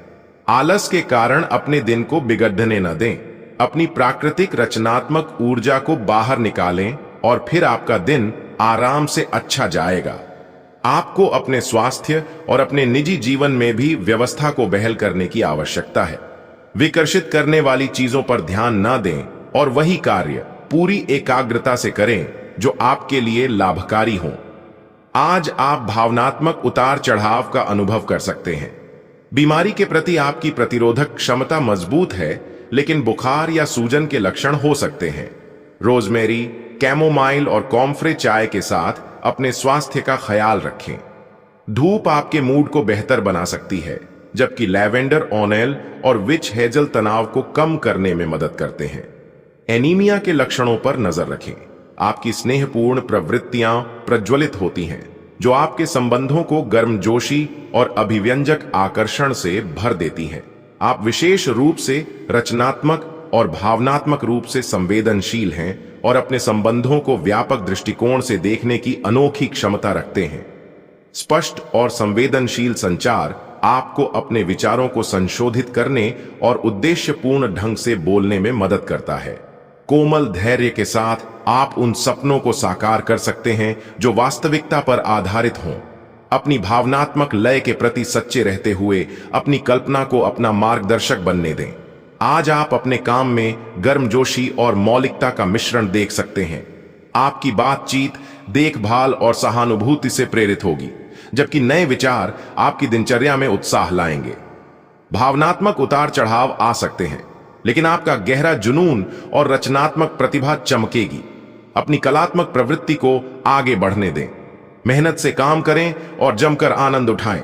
आलस के कारण अपने दिन को बिगड़ने न दें। अपनी प्राकृतिक रचनात्मक ऊर्जा को बाहर निकालें और फिर आपका दिन आराम से अच्छा जाएगा। आपको अपने स्वास्थ्य और अपने निजी जीवन में भी व्यवस्था को बहाल करने की आवश्यकता है। विकर्षित करने वाली चीजों पर ध्यान न दें और वही कार्य पूरी एकाग्रता से करें जो आपके लिए लाभकारी हो। आज आप भावनात्मक उतार चढ़ाव का अनुभव कर सकते हैं। बीमारी के प्रति आपकी प्रतिरोधक क्षमता मजबूत है, लेकिन बुखार या सूजन के लक्षण हो सकते हैं। रोजमेरी, कैमोमाइल और कॉम्फ्रे चाय के साथ अपने स्वास्थ्य का ख्याल रखें। धूप आपके मूड को बेहतर बना सकती है, जबकि लैवेंडर ऑनेल और विच हेजल तनाव को कम करने में मदद करते हैं। एनीमिया के लक्षणों पर नजर रखें। आपकी स्नेहपूर्ण प्रवृत्तियां प्रज्वलित होती हैं, जो आपके संबंधों को गर्मजोशी और अभिव्यंजक आकर्षण से भर देती हैं। आप विशेष रूप से रचनात्मक और भावनात्मक रूप से संवेदनशील हैं और अपने संबंधों को व्यापक दृष्टिकोण से देखने की अनोखी क्षमता रखते हैं। स्पष्ट और संवेदनशील संचार आपको अपने विचारों को संशोधित करने और उद्देश्यपूर्ण ढंग से बोलने में मदद करता है। कोमल धैर्य के साथ आप उन सपनों को साकार कर सकते हैं जो वास्तविकता पर आधारित हों। अपनी भावनात्मक लय के प्रति सच्चे रहते हुए अपनी कल्पना को अपना मार्गदर्शक बनने दें। आज आप अपने काम में गर्मजोशी और मौलिकता का मिश्रण देख सकते हैं। आपकी बातचीत देखभाल और सहानुभूति से प्रेरित होगी, जबकि नए विचार आपकी दिनचर्या में उत्साह लाएंगे। भावनात्मक उतार चढ़ाव आ सकते हैं, लेकिन आपका गहरा जुनून और रचनात्मक प्रतिभा चमकेगी। अपनी कलात्मक प्रवृत्ति को आगे बढ़ने दें, मेहनत से काम करें और जमकर आनंद उठाएं।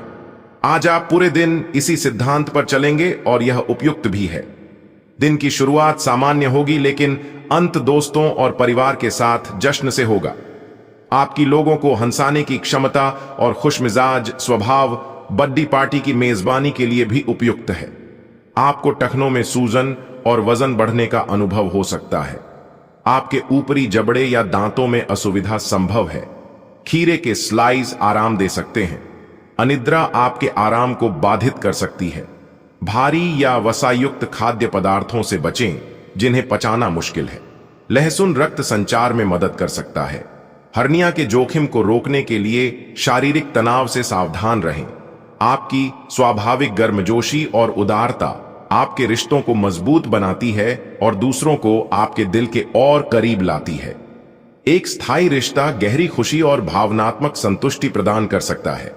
आज आप पूरे दिन इसी सिद्धांत पर चलेंगे और यह उपयुक्त भी है। दिन की शुरुआत सामान्य होगी, लेकिन अंत दोस्तों और परिवार के साथ जश्न से होगा। आपकी लोगों को हंसाने की क्षमता और खुशमिजाज स्वभाव बर्थडे पार्टी की मेजबानी के लिए भी उपयुक्त है। आपको टखनों में सूजन और वजन बढ़ने का अनुभव हो सकता है। आपके ऊपरी जबड़े या दांतों में असुविधा संभव है। खीरे के स्लाइस आराम दे सकते हैं। अनिद्रा आपके आराम को बाधित कर सकती है। भारी या वसायुक्त खाद्य पदार्थों से बचें जिन्हें पचाना मुश्किल है। लहसुन रक्त संचार में मदद कर सकता है। हर्निया के जोखिम को रोकने के लिए शारीरिक तनाव से सावधान रहें। आपकी स्वाभाविक गर्मजोशी और उदारता आपके रिश्तों को मजबूत बनाती है और दूसरों को आपके दिल के और करीब लाती है। एक स्थायी रिश्ता गहरी खुशी और भावनात्मक संतुष्टि प्रदान कर सकता है।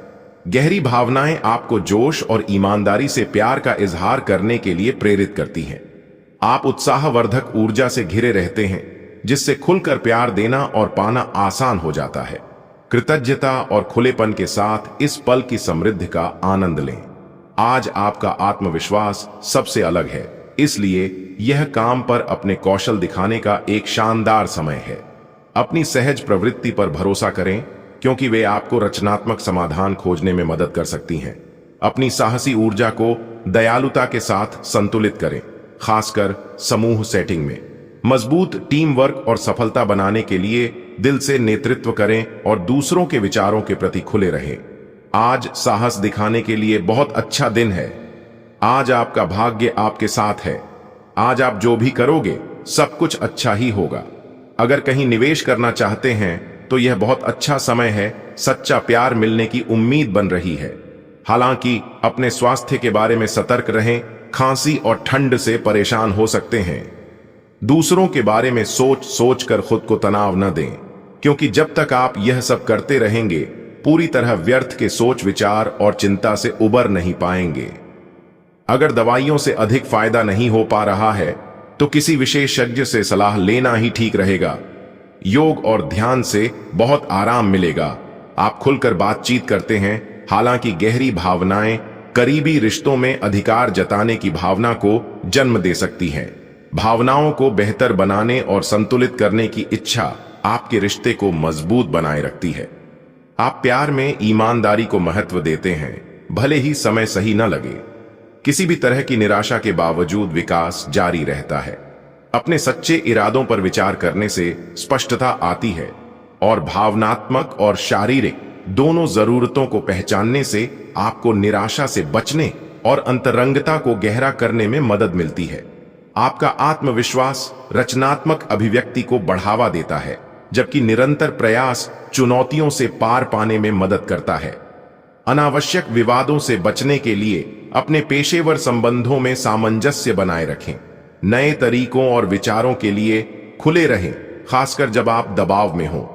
गहरी भावनाएं आपको जोश और ईमानदारी से प्यार का इजहार करने के लिए प्रेरित करती हैं। आप उत्साहवर्धक ऊर्जा से घिरे रहते हैं, जिससे खुलकर प्यार देना और पाना आसान हो जाता है। कृतज्ञता और खुलेपन के साथ इस पल की समृद्धि का आनंद लें। आज आपका आत्मविश्वास सबसे अलग है, इसलिए यह काम पर अपने कौशल दिखाने का एक शानदार समय है। अपनी सहज प्रवृत्ति पर भरोसा करें, क्योंकि वे आपको रचनात्मक समाधान खोजने में मदद कर सकती हैं। अपनी साहसी ऊर्जा को दयालुता के साथ संतुलित करें, खासकर समूह सेटिंग में। मजबूत टीम वर्क और सफलता बनाने के लिए दिल से नेतृत्व करें और दूसरों के विचारों के प्रति खुले रहें। आज साहस दिखाने के लिए बहुत अच्छा दिन है। आज आपका भाग्य आपके साथ है। आज आप जो भी करोगे सब कुछ अच्छा ही होगा। अगर कहीं निवेश करना चाहते हैं तो यह बहुत अच्छा समय है। सच्चा प्यार मिलने की उम्मीद बन रही है। हालांकि अपने स्वास्थ्य के बारे में सतर्क रहें। खांसी और ठंड से परेशान हो सकते हैं। दूसरों के बारे में सोच कर खुद को तनाव न दें, क्योंकि जब तक आप यह सब करते रहेंगे पूरी तरह व्यर्थ के सोच विचार और चिंता से उबर नहीं पाएंगे। अगर दवाइयों से अधिक फायदा नहीं हो पा रहा है तो किसी विशेषज्ञ से सलाह लेना ही ठीक रहेगा। योग और ध्यान से बहुत आराम मिलेगा। आप खुलकर बातचीत करते हैं, हालांकि गहरी भावनाएं करीबी रिश्तों में अधिकार जताने की भावना को जन्म दे सकती हैं। भावनाओं को बेहतर बनाने और संतुलित करने की इच्छा आपके रिश्ते को मजबूत बनाए रखती है। आप प्यार में ईमानदारी को महत्व देते हैं, भले ही समय सही न लगे। किसी भी तरह की निराशा के बावजूद विकास जारी रहता है। अपने सच्चे इरादों पर विचार करने से स्पष्टता आती है और भावनात्मक और शारीरिक दोनों जरूरतों को पहचानने से आपको निराशा से बचने और अंतरंगता को गहरा करने में मदद मिलती है। आपका आत्मविश्वास रचनात्मक अभिव्यक्ति को बढ़ावा देता है, जबकि निरंतर प्रयास चुनौतियों से पार पाने में मदद करता है। अनावश्यक विवादों से बचने के लिए अपने पेशेवर संबंधों में सामंजस्य बनाए रखें। नए तरीकों और विचारों के लिए खुले रहें, खासकर जब आप दबाव में हों।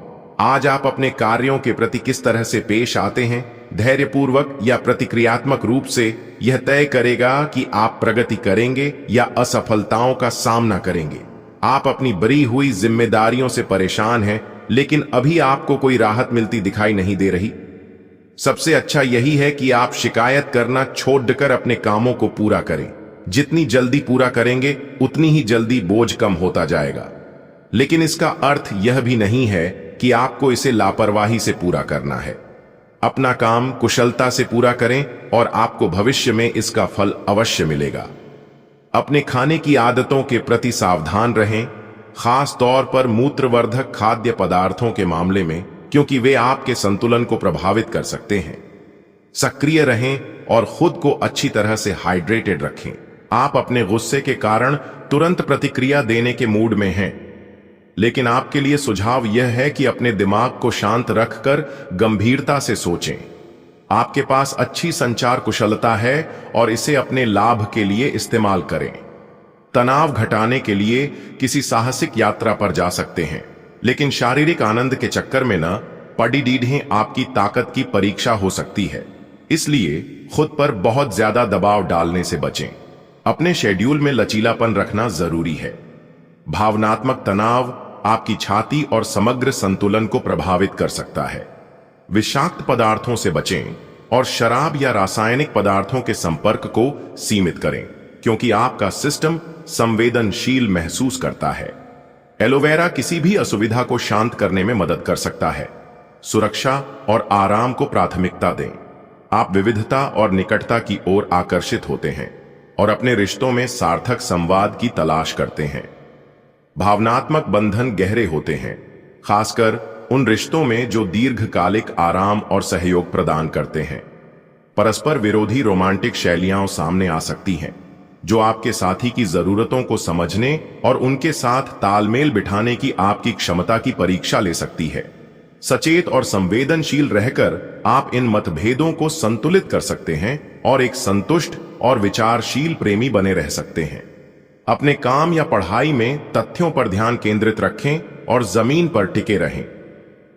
आज आप अपने कार्यों के प्रति किस तरह से पेश आते हैं, धैर्यपूर्वक या प्रतिक्रियात्मक रूप से, यह तय करेगा कि आप प्रगति करेंगे या असफलताओं का सामना करेंगे। आप अपनी बरी हुई जिम्मेदारियों से परेशान हैं, लेकिन अभी आपको कोई राहत मिलती दिखाई नहीं दे रही। सबसे अच्छा यही है कि आप शिकायत करना छोड़कर अपने कामों को पूरा करें। जितनी जल्दी पूरा करेंगे उतनी ही जल्दी बोझ कम होता जाएगा। लेकिन इसका अर्थ यह भी नहीं है कि आपको इसे लापरवाही से पूरा करना है। अपना काम कुशलता से पूरा करें और आपको भविष्य में इसका फल अवश्य मिलेगा। अपने खाने की आदतों के प्रति सावधान रहें, खास तौर पर मूत्रवर्धक खाद्य पदार्थों के मामले में, क्योंकि वे आपके संतुलन को प्रभावित कर सकते हैं। सक्रिय रहें और खुद को अच्छी तरह से हाइड्रेटेड रखें। आप अपने गुस्से के कारण तुरंत प्रतिक्रिया देने के मूड में हैं, लेकिन आपके लिए सुझाव यह है कि अपने दिमाग को शांत रखकर गंभीरता से सोचें। आपके पास अच्छी संचार कुशलता है और इसे अपने लाभ के लिए इस्तेमाल करें। तनाव घटाने के लिए किसी साहसिक यात्रा पर जा सकते हैं। लेकिन शारीरिक आनंद के चक्कर में न पड़ी डीढ़ें आपकी ताकत की परीक्षा हो सकती है। इसलिए खुद पर बहुत ज्यादा दबाव डालने से बचें। अपने शेड्यूल में लचीलापन रखना जरूरी है। भावनात्मक तनाव आपकी छाती और समग्र संतुलन को प्रभावित कर सकता है। विषाक्त पदार्थों से बचें और शराब या रासायनिक पदार्थों के संपर्क को सीमित करें, क्योंकि आपका सिस्टम संवेदनशील महसूस करता है। एलोवेरा किसी भी असुविधा को शांत करने में मदद कर सकता है। सुरक्षा और आराम को प्राथमिकता दें। आप विविधता और निकटता की ओर आकर्षित होते हैं और अपने रिश्तों में सार्थक संवाद की तलाश करते हैं। भावनात्मक बंधन गहरे होते हैं, खासकर उन रिश्तों में जो दीर्घकालिक आराम और सहयोग प्रदान करते हैं। परस्पर विरोधी रोमांटिक शैलियां सामने आ सकती हैं, जो आपके साथी की जरूरतों को समझने और उनके साथ तालमेल बिठाने की आपकी क्षमता की परीक्षा ले सकती है। सचेत और संवेदनशील रहकर आप इन मतभेदों को संतुलित कर सकते हैं और एक संतुष्ट और विचारशील प्रेमी बने रह सकते हैं। अपने काम या पढ़ाई में तथ्यों पर ध्यान केंद्रित रखें और जमीन पर टिके रहें।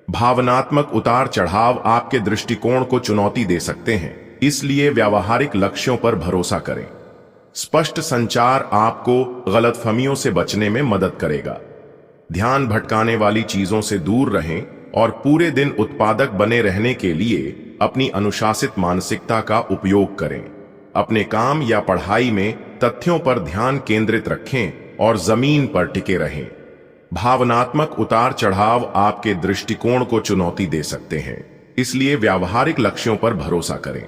भावनात्मक उतार चढ़ाव आपके दृष्टिकोण को चुनौती दे सकते हैं, इसलिए व्यावहारिक लक्ष्यों पर भरोसा करें। स्पष्ट संचार आपको गलतफहमियों से बचने में मदद करेगा। ध्यान भटकाने वाली चीजों से दूर रहें और पूरे दिन उत्पादक बने रहने के लिए अपनी अनुशासित मानसिकता का उपयोग करें। अपने काम या पढ़ाई में तथ्यों पर ध्यान केंद्रित रखें और जमीन पर टिके रहें। भावनात्मक उतार चढ़ाव आपके दृष्टिकोण को चुनौती दे सकते हैं, इसलिए व्यावहारिक लक्ष्यों पर भरोसा करें।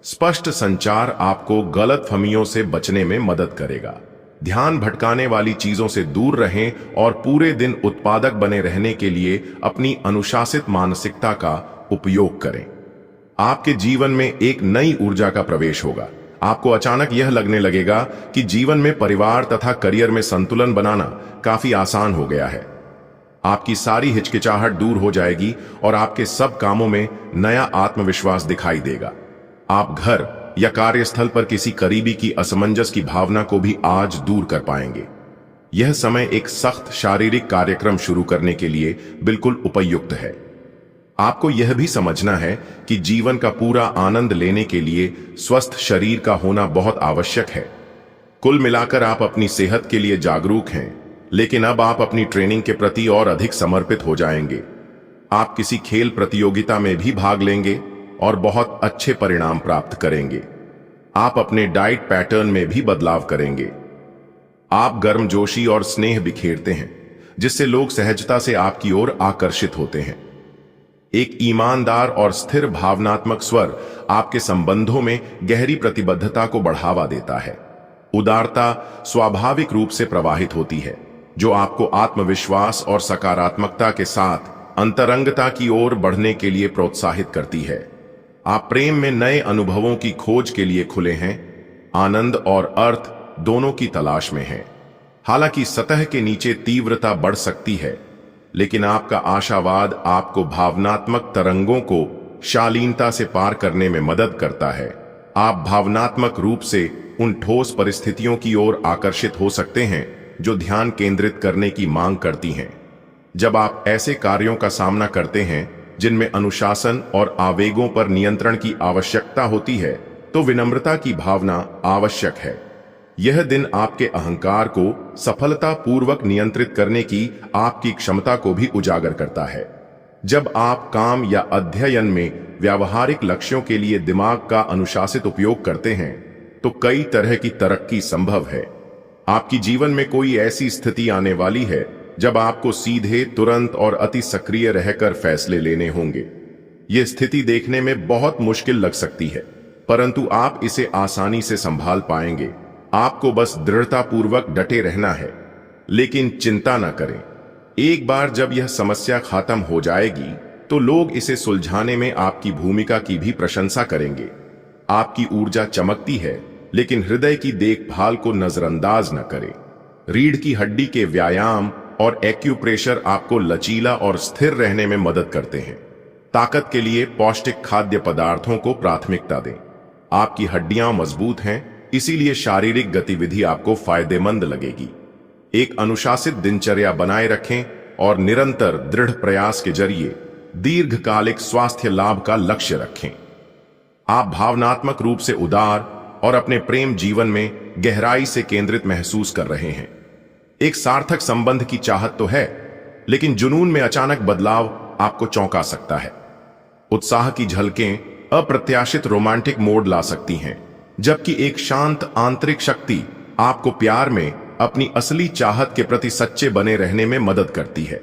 स्पष्ट संचार आपको गलतफहमियों से बचने में मदद करेगा। ध्यान भटकाने वाली चीजों से दूर रहें और पूरे दिन उत्पादक बने रहने के लिए अपनी अनुशासित मानसिकता का उपयोग करें। आपके जीवन में एक नई ऊर्जा का प्रवेश होगा। आपको अचानक यह लगने लगेगा कि जीवन में परिवार तथा करियर में संतुलन बनाना काफी आसान हो गया है। आपकी सारी हिचकिचाहट दूर हो जाएगी और आपके सब कामों में नया आत्मविश्वास दिखाई देगा। आप घर या कार्यस्थल पर किसी करीबी की असमंजस की भावना को भी आज दूर कर पाएंगे। यह समय एक सख्त शारीरिक कार्यक्रम शुरू करने के लिए बिल्कुल उपयुक्त है। आपको यह भी समझना है कि जीवन का पूरा आनंद लेने के लिए स्वस्थ शरीर का होना बहुत आवश्यक है। कुल मिलाकर आप अपनी सेहत के लिए जागरूक हैं, लेकिन अब आप अपनी ट्रेनिंग के प्रति और अधिक समर्पित हो जाएंगे। आप किसी खेल प्रतियोगिता में भी भाग लेंगे और बहुत अच्छे परिणाम प्राप्त करेंगे। आप अपने डाइट पैटर्न में भी बदलाव करेंगे। आप गर्मजोशी और स्नेह बिखेरते हैं, जिससे लोग सहजता से आपकी ओर आकर्षित होते हैं। एक ईमानदार और स्थिर भावनात्मक स्वर आपके संबंधों में गहरी प्रतिबद्धता को बढ़ावा देता है। उदारता स्वाभाविक रूप से प्रवाहित होती है, जो आपको आत्मविश्वास और सकारात्मकता के साथ अंतरंगता की ओर बढ़ने के लिए प्रोत्साहित करती है। आप प्रेम में नए अनुभवों की खोज के लिए खुले हैं, आनंद और अर्थ दोनों की तलाश में हैं। हालांकि सतह के नीचे तीव्रता बढ़ सकती है, लेकिन आपका आशावाद आपको भावनात्मक तरंगों को शालीनता से पार करने में मदद करता है। आप भावनात्मक रूप से उन ठोस परिस्थितियों की ओर आकर्षित हो सकते हैं जो ध्यान केंद्रित करने की मांग करती हैं। जब आप ऐसे कार्यों का सामना करते हैं जिनमें अनुशासन और आवेगों पर नियंत्रण की आवश्यकता होती है, तो विनम्रता की भावना आवश्यक है। यह दिन आपके अहंकार को सफलतापूर्वक नियंत्रित करने की आपकी क्षमता को भी उजागर करता है। जब आप काम या अध्ययन में व्यावहारिक लक्ष्यों के लिए दिमाग का अनुशासित उपयोग करते हैं, तो कई तरह की तरक्की संभव है। आपकी जीवन में कोई ऐसी स्थिति आने वाली है जब आपको सीधे, तुरंत और अति सक्रिय रहकर फैसले लेने होंगे। यह स्थिति देखने में बहुत मुश्किल लग सकती है, परंतु आप इसे आसानी से संभाल पाएंगे। आपको बस दृढ़तापूर्वक डटे रहना है, लेकिन चिंता न करें। एक बार जब यह समस्या खत्म हो जाएगी, तो लोग इसे सुलझाने में आपकी भूमिका की भी प्रशंसा करेंगे। आपकी ऊर्जा चमकती है, लेकिन हृदय की देखभाल को नजरअंदाज न करें। रीढ़ की हड्डी के व्यायाम और एक्यूप्रेशर आपको लचीला और स्थिर रहने में मदद करते हैं। ताकत के लिए पौष्टिक खाद्य पदार्थों को प्राथमिकता दें। आपकी हड्डियां मजबूत हैं, इसीलिए शारीरिक गतिविधि आपको फायदेमंद लगेगी। एक अनुशासित दिनचर्या बनाए रखें और निरंतर दृढ़ प्रयास के जरिए दीर्घकालिक स्वास्थ्य लाभ का लक्ष्य रखें। आप भावनात्मक रूप से उदार और अपने प्रेम जीवन में गहराई से केंद्रित महसूस कर रहे हैं। एक सार्थक संबंध की चाहत तो है, लेकिन जुनून में अचानक बदलाव आपको चौंका सकता है। उत्साह की झलकें अप्रत्याशित रोमांटिक मोड ला सकती हैं, जबकि एक शांत आंतरिक शक्ति आपको प्यार में अपनी असली चाहत के प्रति सच्चे बने रहने में मदद करती है।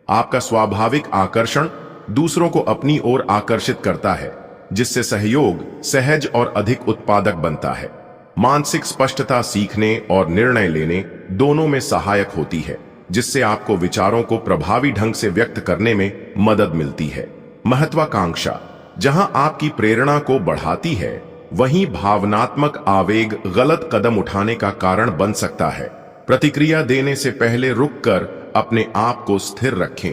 आपका स्वाभाविक आकर्षण दूसरों को अपनी ओर आकर्षित करता है, जिससे सहयोग सहज और अधिक उत्पादक बनता है। मानसिक स्पष्टता सीखने और निर्णय लेने दोनों में सहायक होती है, जिससे आपको विचारों को प्रभावी ढंग से व्यक्त करने में मदद मिलती है। महत्वाकांक्षा जहां आपकी प्रेरणा को बढ़ाती है, वहीं भावनात्मक आवेग गलत कदम उठाने का कारण बन सकता है। प्रतिक्रिया देने से पहले रुककर अपने आप को स्थिर रखें